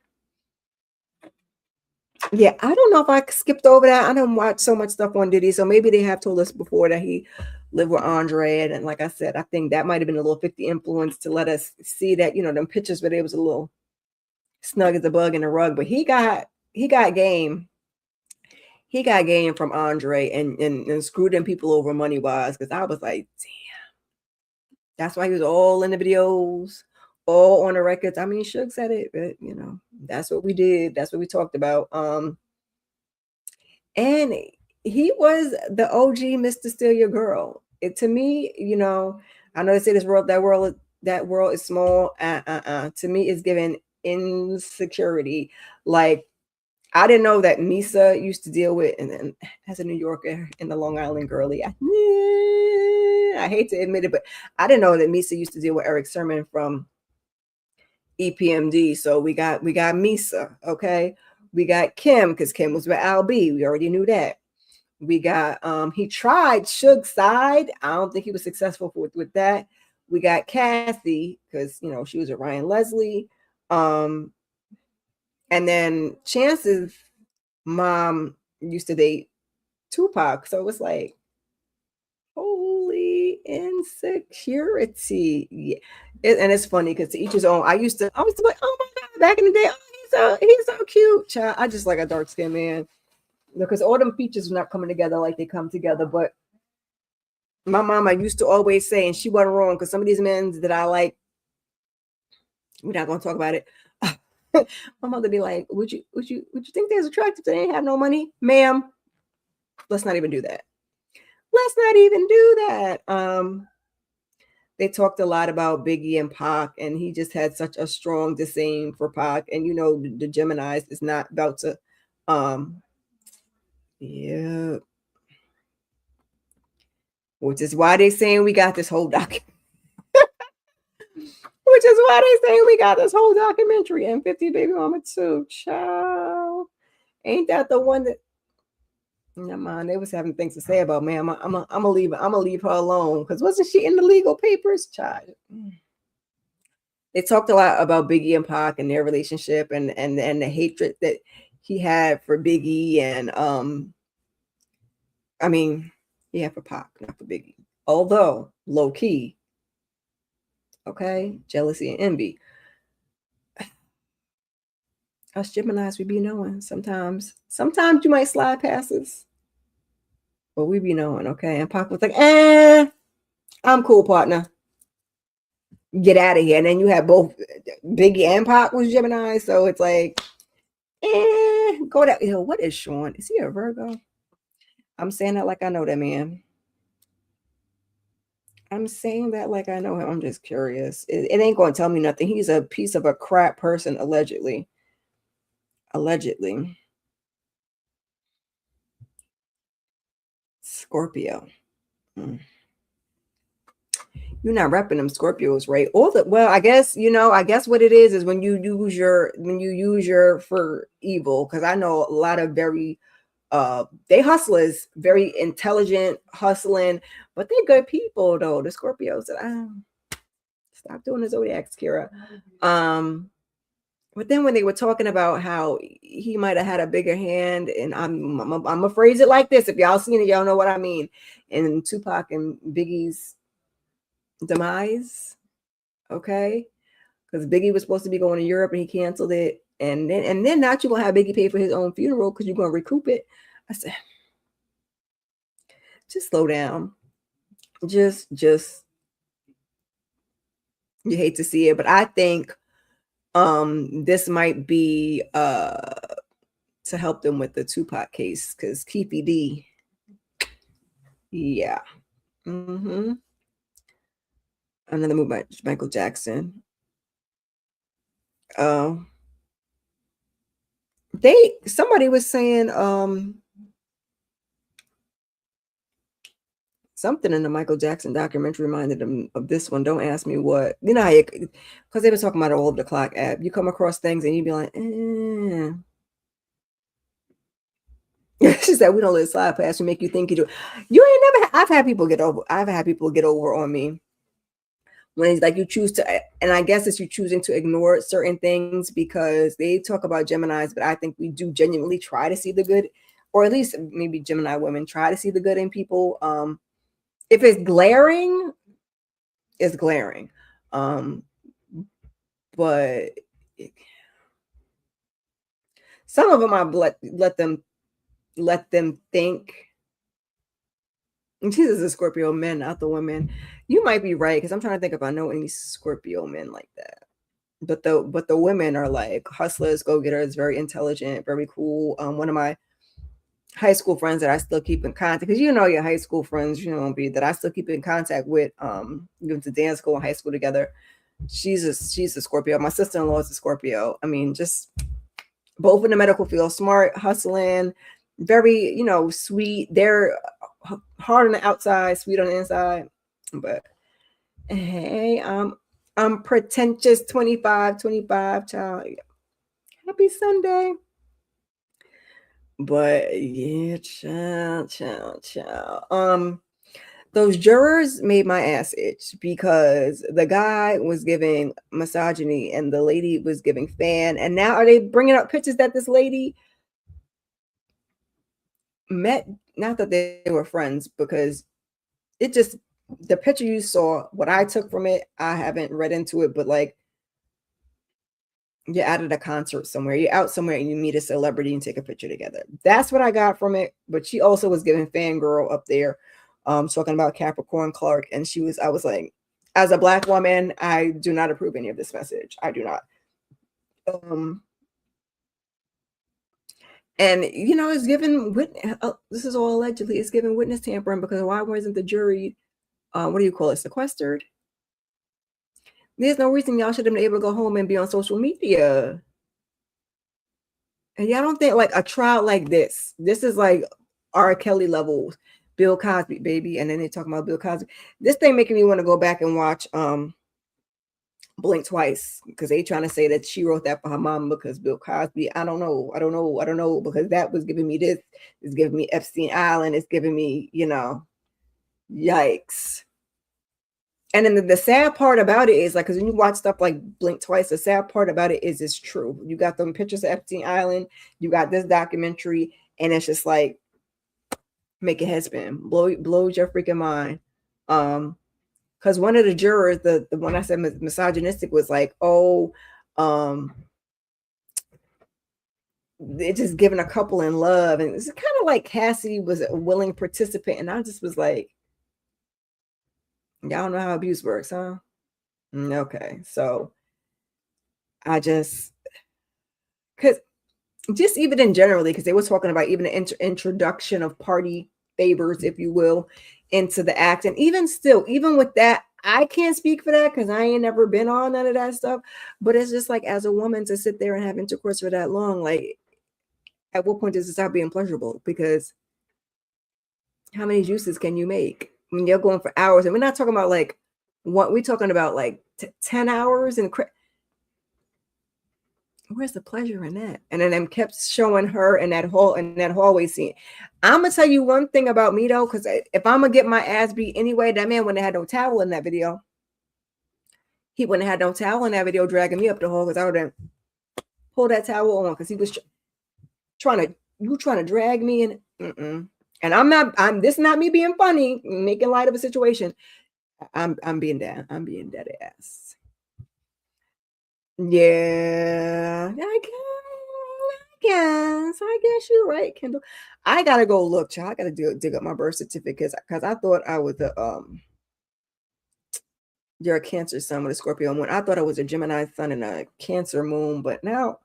Yeah, I don't know if I skipped over that. I don't watch so much stuff on Diddy, so maybe they have told us before that he lived with Andre. And like I said, I think that might have been a little 50 influence to let us see that, them pictures where they was a little snug as a bug in the rug. But he got game. He got game from Andre and screwed them people over money wise. Because I was like, that's why he was all in the videos, all on the records. I mean, Suge said it, but that's what we did. That's what we talked about. And he was the OG Mr. Steal Your Girl. To me, I know they say that world is small. To me, it's given insecurity. Like, I didn't know that Misa used to deal with, and then as a New Yorker and the Long Island girly, I hate to admit it, but I didn't know that Misa used to deal with Eric Sermon from EPMD. So we got Misa, okay. We got Kim because Kim was with Al B. We already knew that. We got he tried Suge's side. I don't think he was successful with that. We got Kathy because she was with Ryan Leslie. And then Chance's mom used to date Tupac. So it was like, holy insecurity. Yeah. And it's funny because to each his own. I used to be like, oh my God, back in the day, oh, he's so cute. Child, I just like a dark skinned man. Because all them features were not coming together like they come together. But my mama used to always say, and she wasn't wrong, because some of these men that I like, we're not gonna talk about it. My mother be like, would you think they're attractive? They ain't have no money, ma'am. Let's not even do that. Let's not even do that. They talked a lot about Biggie and Pac, and he just had such a strong disdain for Pac. And the Geminis is not about to yeah. Which is why they saying we got this whole document. Which is why they saying we got this whole documentary and 50 Baby Mama 2. Child. Ain't that the one that never mind, they was having things to say about me. I'm gonna leave her alone. Because wasn't she in the legal papers? Child. They talked a lot about Biggie and Pac and their relationship and the hatred that he had for Biggie and I mean, yeah, for Pac, not for Biggie. Although low key, okay, jealousy and envy. Us Geminis, we be knowing sometimes. Sometimes you might slide past us, but we be knowing, okay? And Pac was like, I'm cool, partner. Get out of here. And then you have both Biggie and Pac was Gemini, so it's like, go that. What is Sean? Is he a Virgo? I'm saying that like I know that man. I'm saying that like I know him. I'm just curious. It ain't going to tell me nothing. He's a piece of a crap person, allegedly. Allegedly. Scorpio. You're not repping them Scorpios, right? I guess what it is when you use your for evil. Because I know a lot of very they hustlers, very intelligent, hustling, but they good people though. The Scorpios. Stop doing the zodiacs, Kira. But then when they were talking about how he might have had a bigger hand, and I'm gonna phrase it like this: if y'all seen it, y'all know what I mean. And Tupac and Biggie's demise, okay, because Biggie was supposed to be going to Europe and he canceled it, and then not you gonna have Biggie pay for his own funeral because you're gonna recoup it. I said, just slow down. Just you hate to see it, but I think this might be to help them with the Tupac case because Keefy D, yeah. Another movie by Michael Jackson. Somebody was saying something in the Michael Jackson documentary reminded them of this one. Don't ask me what. You know how because they were talking about all of the clock app. You come across things and you be like, She said we don't let slide past and make you think you do. You ain't never. I've had people get over on me when it's like you choose to, and I guess it's you choosing to ignore certain things because they talk about Geminis, but I think we do genuinely try to see the good, or at least maybe Gemini women try to see the good in people. If it's glaring, it's glaring. But some of them I let them think. And Jesus is a Scorpio men, not the women. You might be right, because I'm trying to think if I know any Scorpio men like that. But the women are like hustlers, go-getters, very intelligent, very cool. One of my high school friends that I still keep in contact, because you know your high school friends, you know, that I still keep in contact with. We went to dance school and high school together. She's a Scorpio. My sister-in-law is a Scorpio. I mean, just both in the medical field, smart, hustling, very, you know, sweet. They're hard on the outside, sweet on the inside. But hey, I'm pretentious 25, child. Happy Sunday. But yeah, child. Those jurors made my ass itch because the guy was giving misogyny and the lady was giving fan. And now are they bringing up pictures that this lady met? Not that they were friends, because it just, the picture you saw, what I took from it, I haven't read into it, but like, you're out at a concert somewhere, you're out somewhere and you meet a celebrity and take a picture together. That's what I got from it. But she also was giving fangirl up there, talking about Capricorn Clark. And I was like, as a Black woman, I do not approve any of this message. I do not. And you know, it's given witness. This is all allegedly. It's given witness tampering, because why wasn't the jury, what do you call it, sequestered? There's no reason y'all should have been able to go home and be on social media. And y'all don't think like a trial like this is like R. Kelly levels, Bill Cosby, baby. And then they talking about Bill Cosby. This thing making me want to go back and watch Blink Twice, because they trying to say that she wrote that for her mom because Bill Cosby. I don't know, because that was giving me this. It's giving me Epstein Island. It's giving me, you know, yikes. And then the sad part about it is, like, because when you watch stuff like Blink Twice, the sad part about it is it's true. You got them pictures of Epstein Island, you got this documentary, and it's just like, make your head spin, blows your freaking mind. Because one of the jurors, the one I said misogynistic, was like, oh, it's just giving a couple in love. And it's kind of like Cassie was a willing participant. And I just was like, y'all know how abuse works, huh? Okay. So I just, because just even in generally, because they were talking about even the introduction of party favors, if you will, into the act. And even still, even with that, I can't speak for that because I ain't never been on none of that stuff. But it's just like, as a woman, to sit there and have intercourse for that long, like, at what point does it stop being pleasurable? Because how many juices can you make when you're going for hours? And we're not talking about like what we're talking about, like 10 hours. And where's the pleasure in that? And then them kept showing her in that hallway scene. I'm gonna tell you one thing about me though, because if I'm gonna get my ass beat anyway, that man wouldn't have had no towel in that video. He wouldn't have had no towel in that video dragging me up the hall, because I would have pulled that towel on, because he was trying to drag me in. And this is not me being funny, making light of a situation. I'm being dead ass. Yeah, I guess you're right, Kendall. I gotta go look, child. I gotta dig up my birth certificate, because I thought I was you're a Cancer sun with a Scorpio moon. I thought I was a Gemini sun and a Cancer moon, but now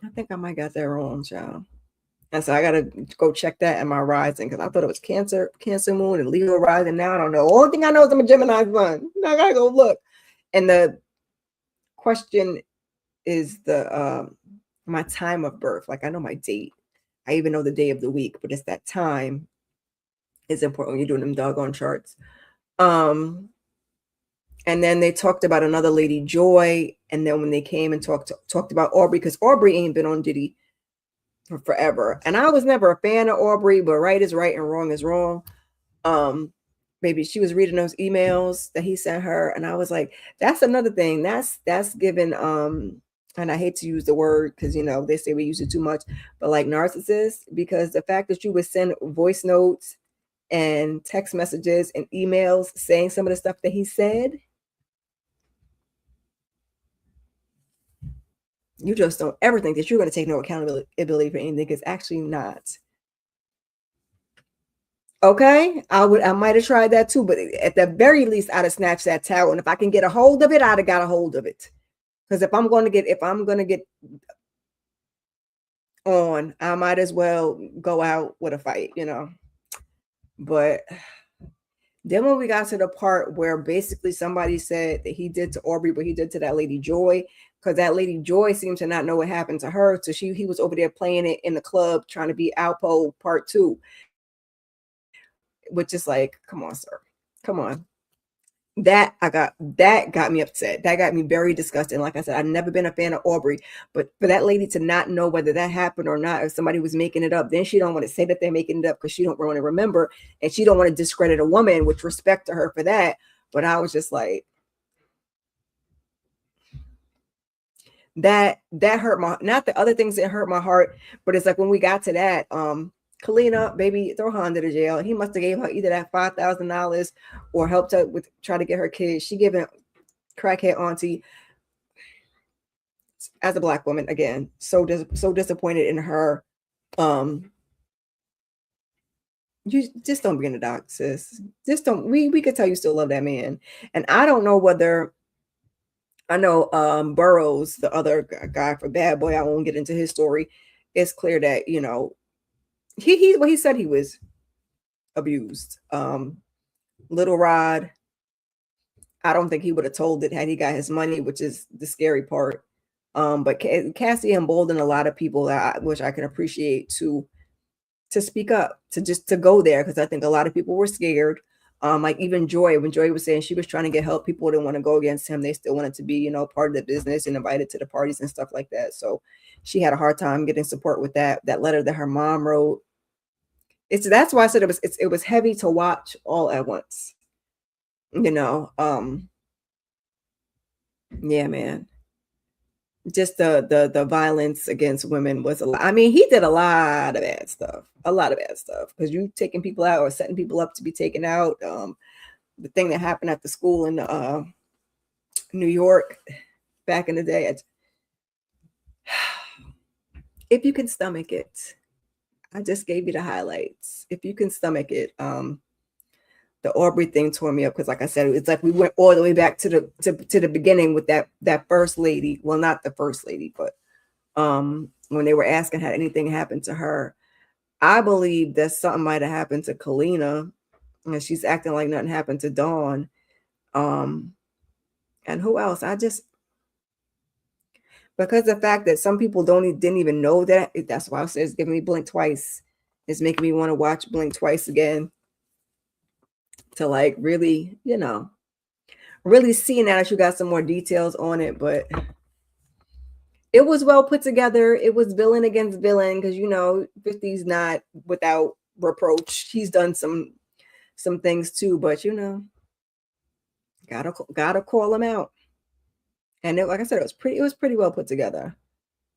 I think I might got that wrong, child. And so I gotta go check that in my rising, because I thought it was Cancer moon and Leo rising. Now I don't know. The only thing I know is I'm a Gemini sun. Now I gotta go look. And the question is my time of birth. Like, I know my date. I even know the day of the week, but it's that time is important when you're doing them doggone charts. And then they talked about another lady, Joy. And then when they came and talked about Aubrey, because Aubrey ain't been on Diddy for forever. And I was never a fan of Aubrey, but right is right and wrong is wrong. But baby, she was reading those emails that he sent her, and I was like, that's another thing. That's given and I hate to use the word because they say we use it too much, but like narcissist, because the fact that you would send voice notes and text messages and emails saying some of the stuff that he said, you just don't ever think that you're going to take no accountability for anything. It's actually not. Okay, I might have tried that too, but at the very least, I'd have snatched that towel, and if I can get a hold of it, I'd have got a hold of it. Because if I'm gonna get on, I might as well go out with a fight, But then when we got to the part where basically somebody said that he did to Aubrey what he did to that lady Joy, because that lady Joy seemed to not know what happened to her, so he was over there playing it in the club trying to be Alpo Part 2, which is like, come on, sir, come on. That got me upset. That got me very disgusted. Like I said, I've never been a fan of Aubrey, but for that lady to not know whether that happened or not, if somebody was making it up, then she don't want to say that they're making it up because she don't want to remember, and she don't want to discredit a woman, with respect to her for that. But I was just like, that hurt my, not the other things that hurt my heart, but it's like when we got to that, Kalina, baby, throw her under the jail. He must have gave her either that $5,000 or helped her with try to get her kids. She giving crackhead auntie, as a Black woman, again, so disappointed in her. You just don't be in the dock, sis. Just don't. We could tell you still love that man, and I don't know whether. I know Burroughs, the other guy for Bad Boy. I won't get into his story. It's clear that he said he was abused. Little Rod, I don't think he would have told it had he got his money, which is the scary part. But Cassie emboldened a lot of people, which I can appreciate, to speak up, to go there, because I think a lot of people were scared. Like even Joy, when Joy was saying she was trying to get help, people didn't want to go against him. They still wanted to be, part of the business and invited to the parties and stuff like that. So she had a hard time getting support with that letter that her mom wrote. That's why I said it was heavy to watch all at once. Yeah, man. Just the violence against women was a lot. I mean, he did a lot of bad stuff. Because you taking people out or setting people up to be taken out. The thing that happened at the school in New York back in the day. If you can stomach it, I just gave you the highlights. If you can stomach it, the Aubrey thing tore me up because, like I said, it's like we went all the way back to the beginning with that first lady. Well, not the first lady, but when they were asking had anything happened to her, I believe that something might have happened to Kalina, and she's acting like nothing happened to Dawn. And who else? Because the fact that some people didn't even know that, that's why I said it's giving me Blink twice. It's making me want to watch Blink twice again. To like really, really see now that you got some more details on it. But it was well put together. It was villain against villain because 50's not without reproach. He's done some things too, but gotta call him out. And like I said, it was pretty well put together.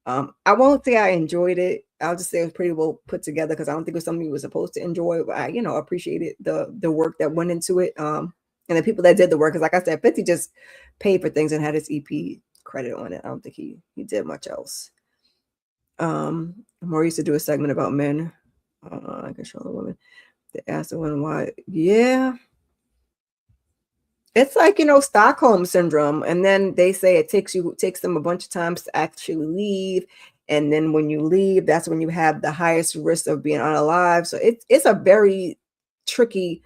I won't say I enjoyed it. I'll just say it was pretty well put together because I don't think it was something you were supposed to enjoy. But I, appreciated the work that went into it. And the people that did the work, because like I said, 50 just paid for things and had his EP credit on it. I don't think he did much else. More used to do a segment about men. I can show the women. They asked the women why. Yeah. It's like, Stockholm syndrome. And then they say it takes them a bunch of times to actually leave. And then when you leave, that's when you have the highest risk of being unalive. So it's a very tricky,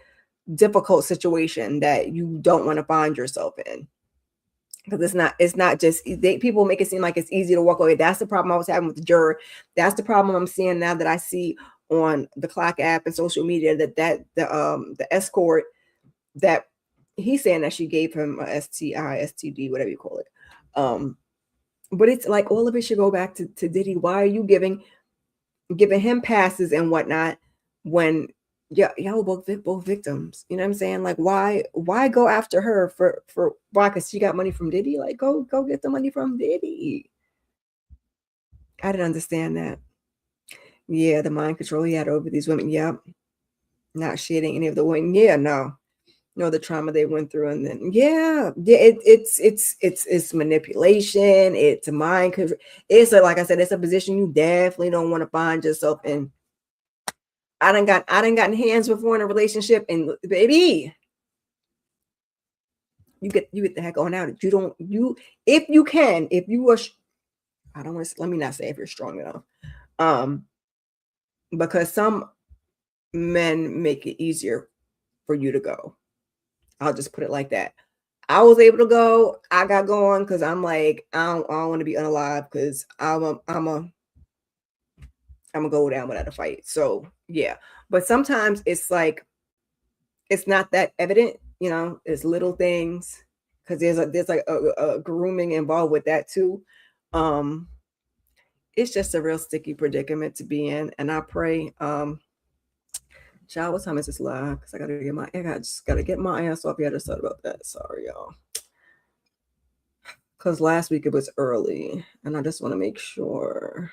difficult situation that you don't want to find yourself in. Because it's not just, people make it seem like it's easy to walk away. That's the problem I was having with the juror. That's the problem I'm seeing now that I see on the Clock app and social media that the escort that he's saying that she gave him a STI, STD, whatever you call it. But it's like all of it should go back to Diddy. Why are you giving him passes and whatnot when Yeah, y'all both victims. You know what I'm saying? Like, why go after her for why? Because she got money from Diddy. Like, go get the money from Diddy. I didn't understand that. Yeah, the mind control he had over these women. Yep, not shitting any of the women. Yeah, no, the trauma they went through, and then it's manipulation. It's mind control. It's like I said, it's a position you definitely don't want to find yourself in. I done gotten hands before in a relationship, and baby, you get the heck on out. You don't if you can, if you are, I don't want to, let me not say if you're strong enough, because some men make it easier for you to go. I'll just put it like that. I was able to go. I got going because I'm like, I don't want to be unalive because I'm gonna go down without a fight. So yeah, but sometimes it's like it's not that evident. It's little things because there's like a grooming involved with that too. It's just a real sticky predicament to be in, and I pray. Child, what time is this live? Because I just gotta get my ass off. You had to start about that. Sorry, y'all. Because last week it was early, and I just want to make sure.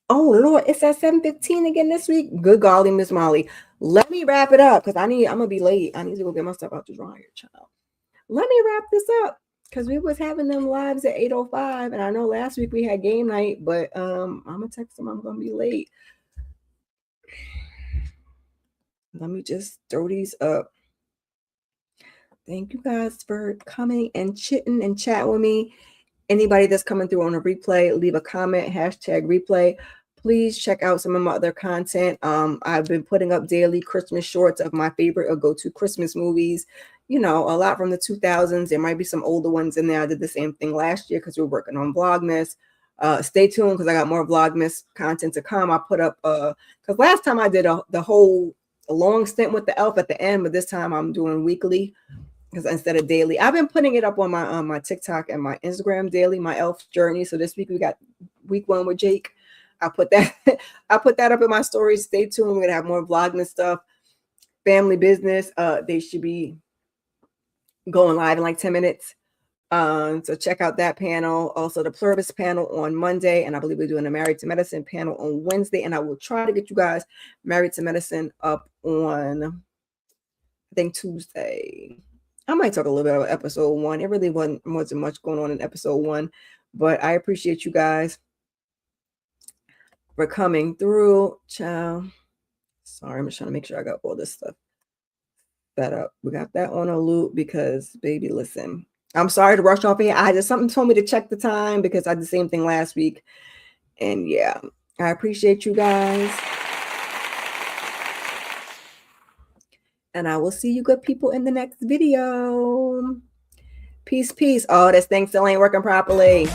Oh Lord, it's at 7:15 again this week. Good golly, Miss Molly. Let me wrap it up because I'm gonna be late. I need to go get my stuff out the dryer, child. Let me wrap this up because we was having them lives at 8:05, and I know last week we had game night, but I'm gonna text them I'm gonna be late. Let me just throw these up. Thank you guys for coming and chitting and chat with me. Anybody that's coming through on a replay, leave a comment, #replay. Please check out some of my other content. I've been putting up daily Christmas shorts of my favorite or go-to Christmas movies. A lot from the 2000s. There might be some older ones in there. I did the same thing last year because we're working on Vlogmas. Stay tuned because I got more Vlogmas content to come. I put up because last time I did the whole long stint with the elf at the end, but this time I'm doing weekly. Because instead of daily, I've been putting it up on my TikTok and my Instagram daily, my elf journey. So this week we got week 1 with Jake. I put that up in my stories. Stay tuned. We're gonna have more Vlogmas stuff, family business. They should be going live in like 10 minutes. So check out that panel. Also the Pluribus panel on Monday, and I believe we're doing a Married to Medicine panel on Wednesday. And I will try to get you guys Married to Medicine up on, I think, Tuesday. I might talk a little bit about episode 1. It really wasn't much going on in episode 1, but I appreciate you guys for coming through. Ciao. Sorry, I'm just trying to make sure I got all this stuff set up. We got that on a loop because, baby, listen, I'm sorry to rush off here. Something told me to check the time because I did the same thing last week. And yeah, I appreciate you guys. And I will see you good people in the next video. Peace, peace. Oh, this thing still ain't working properly.